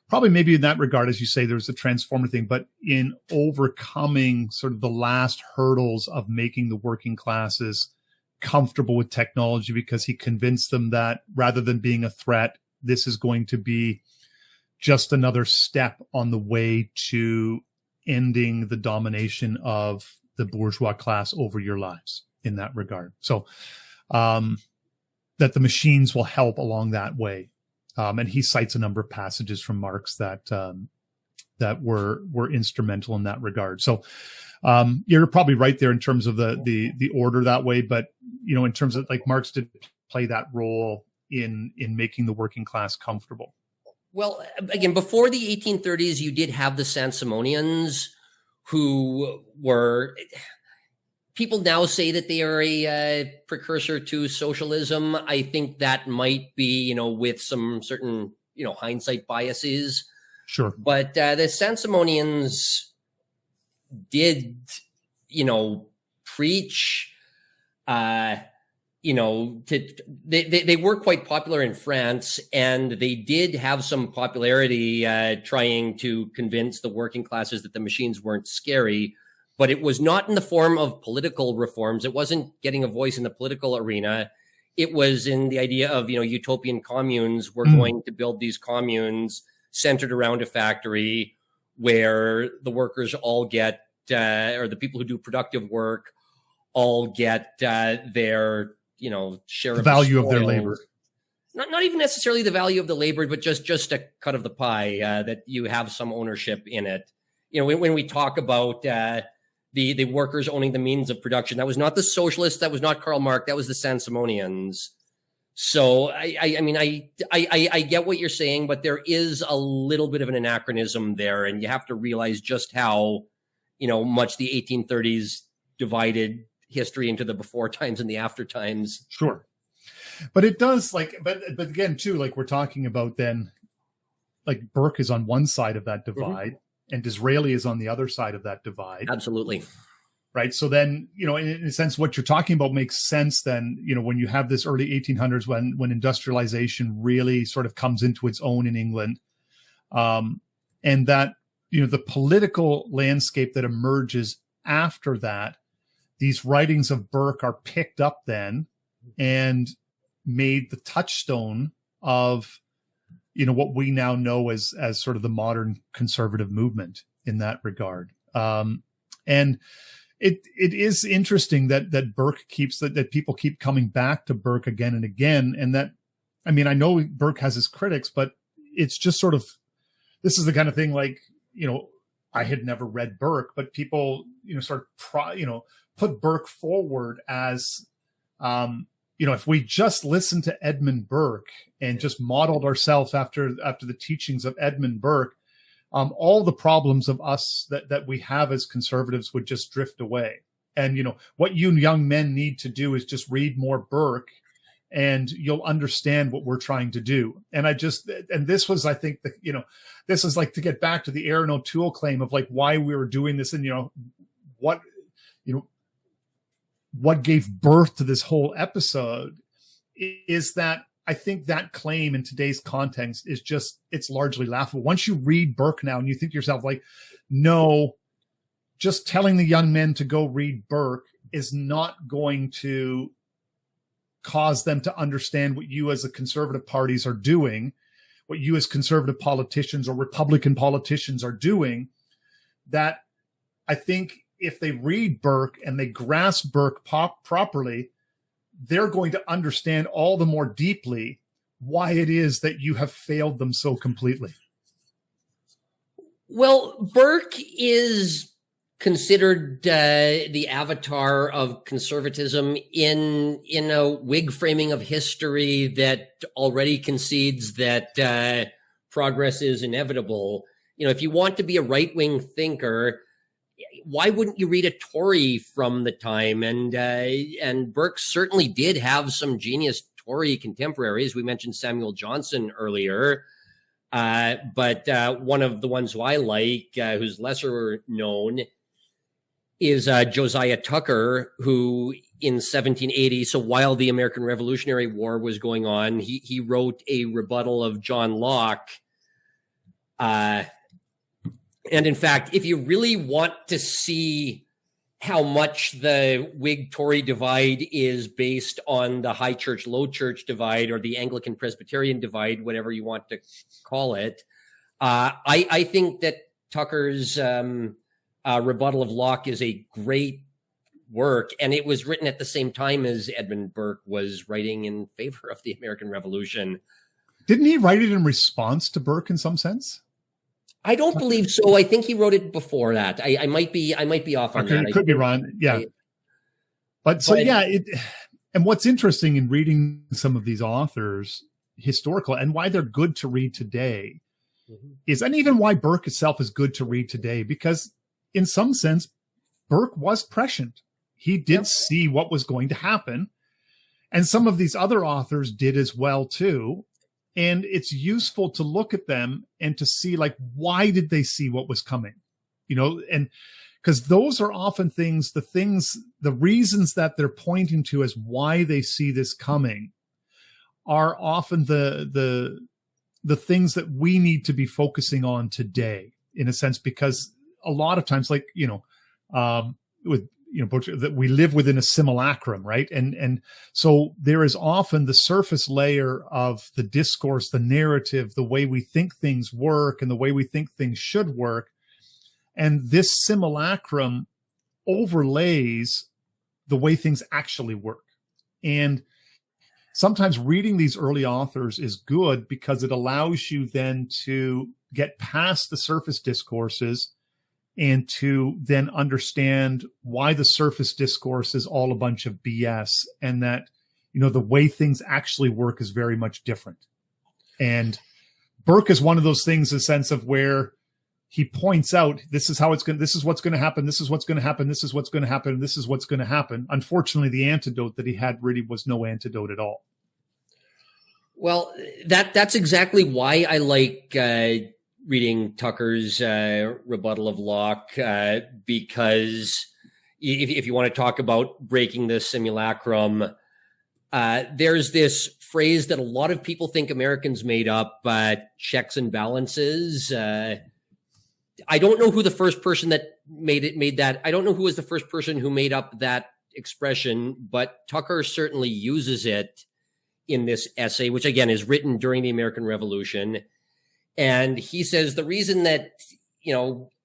probably maybe in that regard, as you say, there's a transformative thing, but in overcoming sort of the last hurdles of making the working classes comfortable with technology, because he convinced them that rather than being a threat, this is going to be just another step on the way to ending the domination of the bourgeois class over your lives in that regard. So that the machines will help along that way. And he cites a number of passages from Marx that that were instrumental in that regard. So you're probably right there in terms of the order that way, but in terms of like Marx did play that role in making the working class comfortable. Well, again, before the 1830s, you did have the Saint-Simonians, who were, people now say that they are a precursor to socialism. I think that might be, with some certain, hindsight biases. Sure. But the Saint-Simonians did, preach, they were quite popular in France, and they did have some popularity trying to convince the working classes that the machines weren't scary, but it was not in the form of political reforms. It wasn't getting a voice in the political arena. It was in the idea of, utopian communes. We're going to build these communes centered around a factory where the workers all get, or the people who do productive work all get their share the of value the of their labor. Not even necessarily the value of the labor, but just a cut of the pie, that you have some ownership in it. When we talk about the workers owning the means of production, that was not the socialists, that was not Karl Marx, that was the Saint-Simonians. So I get what you're saying, but there is a little bit of an anachronism there, and you have to realize just how much the 1830s divided history into the before times and the after times. Sure. But it does but again too, like we're talking about then, like Burke is on one side of that divide and Disraeli is on the other side of that divide. Absolutely. Right. So then, in a sense, what you're talking about makes sense then, when you have this early 1800s, when industrialization really sort of comes into its own in England, and that, the political landscape that emerges after that, these writings of Burke are picked up then and made the touchstone of, what we now know as sort of the modern conservative movement in that regard. And it is interesting that Burke that people keep coming back to Burke again and again. And that, I know Burke has his critics, but it's just sort of, this is the kind of thing like, I had never read Burke, but people, put Burke forward as, if we just listened to Edmund Burke and just modeled ourselves after the teachings of Edmund Burke, all the problems of us that we have as conservatives would just drift away. And, what you young men need to do is just read more Burke and you'll understand what we're trying to do. And this was, I think, this is like to get back to the Aaron O'Toole claim of like why we were doing this and, what gave birth to this whole episode is that I think that claim in today's context is it's largely laughable. Once you read Burke now and you think to yourself like, no, just telling the young men to go read Burke is not going to cause them to understand what you as the conservative parties are doing, what you as conservative politicians or Republican politicians are doing, that I think if they read Burke and they grasp Burke properly, they're going to understand all the more deeply why it is that you have failed them so completely. Well, Burke is considered the avatar of conservatism in a Whig framing of history that already concedes that progress is inevitable. If you want to be a right-wing thinker, why wouldn't you read a Tory from the time? And Burke certainly did have some genius Tory contemporaries. We mentioned Samuel Johnson earlier, but one of the ones who I like, who's lesser known, is Josiah Tucker, who in 1780, so while the American Revolutionary War was going on, he wrote a rebuttal of John Locke. And in fact, if you really want to see how much the Whig-Tory divide is based on the high church, low church divide, or the Anglican Presbyterian divide, whatever you want to call it, I think that Tucker's rebuttal of Locke is a great work, and it was written at the same time as Edmund Burke was writing in favor of the American Revolution. Didn't he write it in response to Burke in some sense? I don't believe so. I think he wrote it before that. I might be off on that. It could be wrong. Yeah. And what's interesting in reading some of these authors, historical, and why they're good to read today, is, and even why Burke itself is good to read today, because in some sense, Burke was prescient. He did see what was going to happen. And some of these other authors did as well, too. And it's useful to look at them and to see, like, why did they see what was coming? And because those are often the reasons that they're pointing to as why they see this coming are often the things that we need to be focusing on today, in a sense, because a lot of times, like, that we live within a simulacrum, right? And so there is often the surface layer of the discourse, the narrative, the way we think things work and the way we think things should work. And this simulacrum overlays the way things actually work. And sometimes reading these early authors is good because it allows you then to get past the surface discourses and to then understand why the surface discourse is all a bunch of BS, and that, the way things actually work is very much different. And Burke is one of those things, a sense of where he points out, this is what's going to happen. This is what's going to happen. This is what's going to happen. This is what's going to happen. Unfortunately, the antidote that he had really was no antidote at all. Well, that's exactly why I like reading Tucker's rebuttal of Locke, because if you want to talk about breaking the simulacrum, there's this phrase that a lot of people think Americans made up, checks and balances. I don't know who the first person that made that. I don't know who was the first person who made up that expression, but Tucker certainly uses it in this essay, which again is written during the American Revolution. And he says the reason that,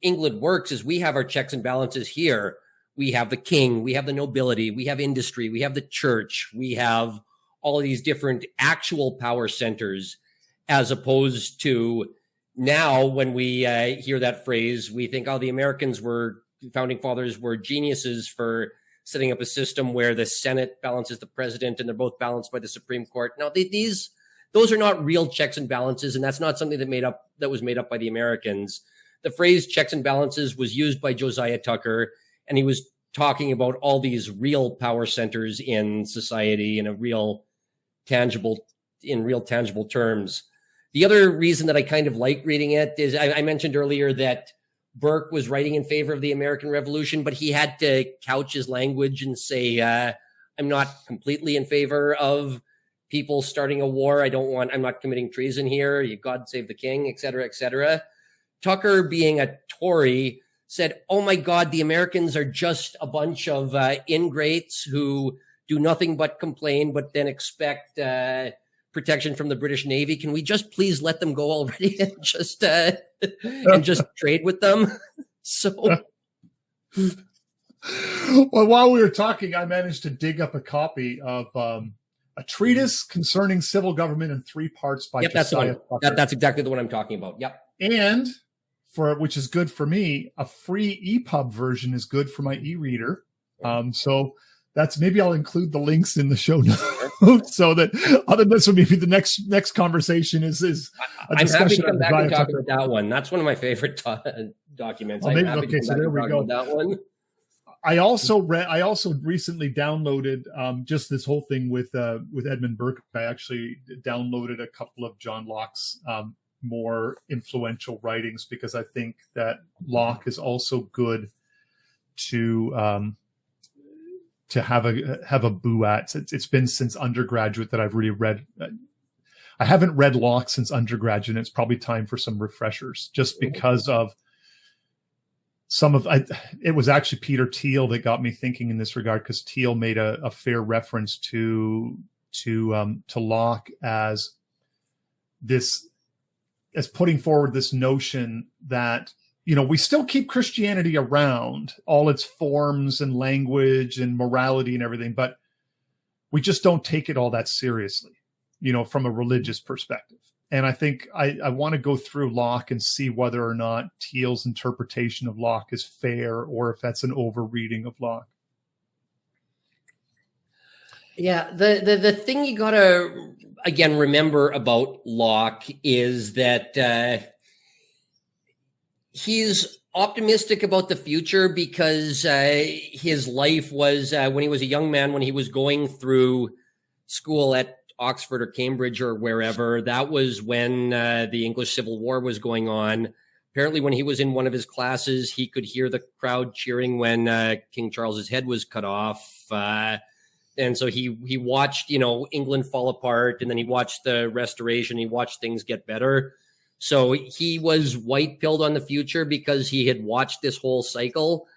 England works is we have our checks and balances here. We have the king, we have the nobility, we have industry, we have the church, we have all of these different actual power centers, as opposed to now when we hear that phrase, we think, the founding fathers were geniuses for setting up a system where the Senate balances the president and they're both balanced by the Supreme Court. Now, those are not real checks and balances, and that's not something that was made up by the Americans. The phrase checks and balances was used by Josiah Tucker, and he was talking about all these real power centers in society in real tangible terms. The other reason that I kind of like reading it is I mentioned earlier that Burke was writing in favor of the American Revolution, but he had to couch his language and say, I'm not completely in favor of people starting a war. I'm not committing treason here. God save the king, et cetera, et cetera. Tucker, being a Tory, said, oh my God, the Americans are just a bunch of ingrates who do nothing but complain, but then expect protection from the British Navy. Can we just please let them go already and just trade with them? So, well, while we were talking, I managed to dig up a copy of a treatise concerning civil government in 3 parts by Josiah Tucker. That's exactly the one I'm talking about. Yep. And which is good for me, a free EPUB version is good for my e-reader. So that's, maybe I'll include the links in the show notes so that other than so maybe the next conversation is a discussion. I'm happy to come back and talk about that one. That's one of my favorite documents. So there we go. That one. I also recently downloaded just this whole thing with Edmund Burke. I actually downloaded a couple of John Locke's more influential writings, because I think that Locke is also good to have a boo at. It's been since undergraduate that I've really read. I haven't read Locke since undergraduate, and it's probably time for some refreshers, just because of it was actually Peter Thiel that got me thinking in this regard, because Thiel made a fair reference to Locke as this as putting forward this notion that, we still keep Christianity around, all its forms and language and morality and everything, but we just don't take it all that seriously, from a religious perspective. And I think I want to go through Locke and see whether or not Thiel's interpretation of Locke is fair, or if that's an overreading of Locke. Yeah, the thing you got to, again, remember about Locke is that he's optimistic about the future because his life was, when he was a young man, when he was going through school at Oxford or Cambridge or wherever, that was when the English Civil War was going on. Apparently, when he was in one of his classes, he could hear the crowd cheering when King Charles's head was cut off. And so he watched, England fall apart, and then he watched the Restoration. He watched things get better. So he was white-pilled on the future because he had watched this whole cycle.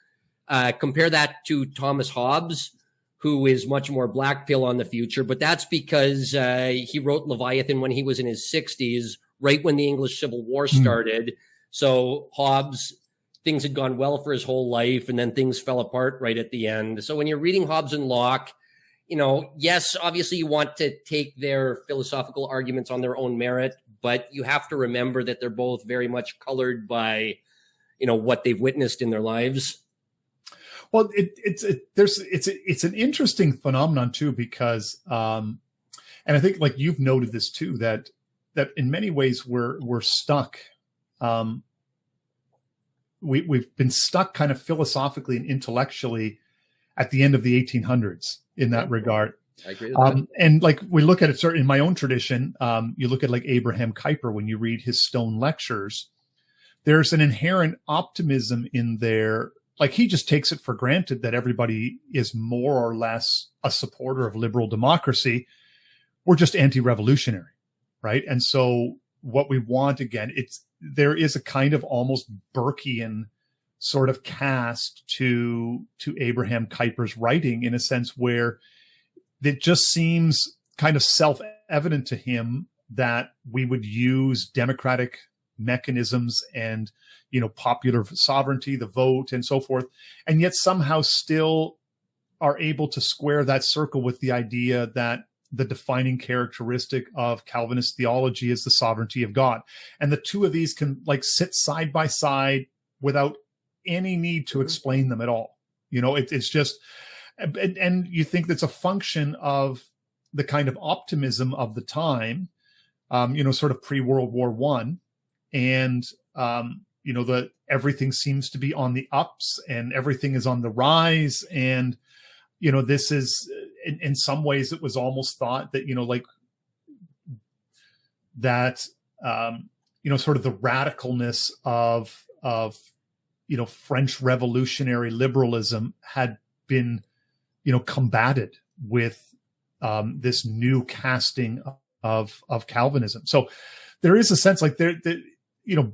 Compare that to Thomas Hobbes, who is much more black pill on the future, but that's because he wrote Leviathan when he was in his 60s, right when the English Civil War started. So Hobbes, things had gone well for his whole life, and then things fell apart right at the end. So when you're reading Hobbes and Locke, yes, obviously you want to take their philosophical arguments on their own merit, but you have to remember that they're both very much colored by, what they've witnessed in their lives. Well, it's an interesting phenomenon too, because, and I think like you've noted this too, that in many ways we're stuck. We've been stuck kind of philosophically and intellectually at the end of the 1800s in that regard. I agree with that. And like we look at it in my own tradition, you look at like Abraham Kuyper, when you read his Stone Lectures, there's an inherent optimism in there. Like he just takes it for granted that everybody is more or less a supporter of liberal democracy. We're just anti-revolutionary, right? And so what we want, again, there is a kind of almost Burkean sort of cast to Abraham Kuyper's writing, in a sense where it just seems kind of self-evident to him that we would use democratic mechanisms and, popular sovereignty, the vote and so forth, and yet somehow still are able to square that circle with the idea that the defining characteristic of Calvinist theology is the sovereignty of God. And the two of these can like sit side by side without any need to explain them at all. It's just, and you think that's a function of the kind of optimism of the time, sort of pre-World War I, and that everything seems to be on the ups and everything is on the rise. And, this is, in some ways, it was almost thought that, sort of the radicalness of French revolutionary liberalism had been, combated with this new casting of Calvinism. So there is a sense like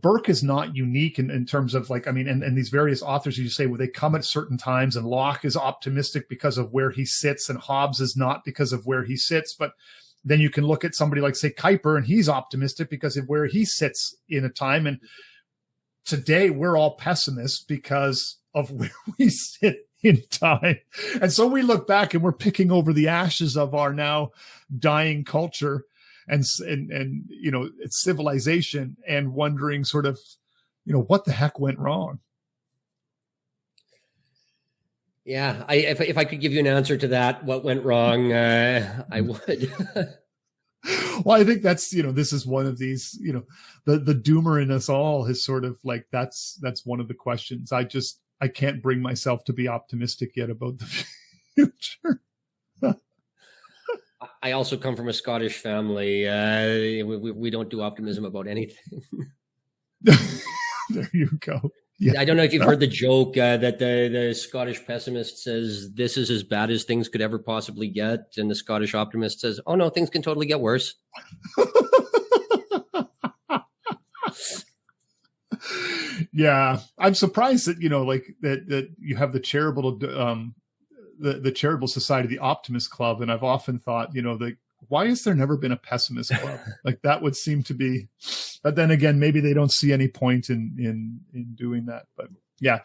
Burke is not unique in terms of like, and these various authors, you say, well, they come at certain times, and Locke is optimistic because of where he sits, and Hobbes is not because of where he sits. But then you can look at somebody like, say, Kuyper, and he's optimistic because of where he sits in a time. And today we're all pessimists because of where we sit in time. And so we look back and we're picking over the ashes of our now dying culture and it's civilization, and wondering sort of, what the heck went wrong? Yeah. If I could give you an answer to that, what went wrong, I would. Well, I think that's, this is one of these, the doomer in us all is sort of like, that's one of the questions. I can't bring myself to be optimistic yet about the future. I also come from a Scottish family. We don't do optimism about anything. There you go. Yeah. I don't know if you've heard the joke that the Scottish pessimist says, this is as bad as things could ever possibly get. And the Scottish optimist says, oh no, things can totally get worse. Yeah. I'm surprised that, that you have the charitable, the Charitable Society, the Optimist Club. And I've often thought, why has there never been a pessimist club? Like that would seem to be, but then again, maybe they don't see any point in doing that. But yeah.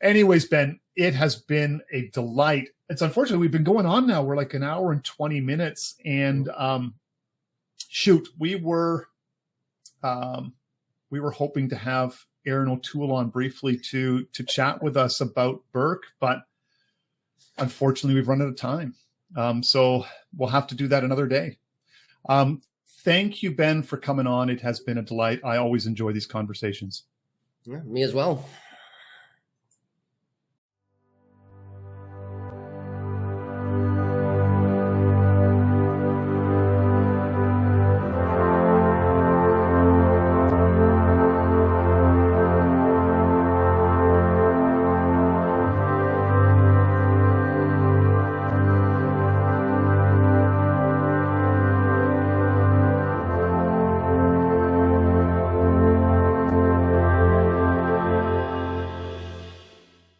Anyways, Ben, it has been a delight. It's unfortunate we've been going on now. We're like an hour and 20 minutes. And shoot, we were hoping to have Aaron O'Toole on briefly to chat with us about Burke, but unfortunately we've run out of time. So we'll have to do that another day. Thank you, Ben, for coming on. It has been a delight. I always enjoy these conversations. Yeah, me as well.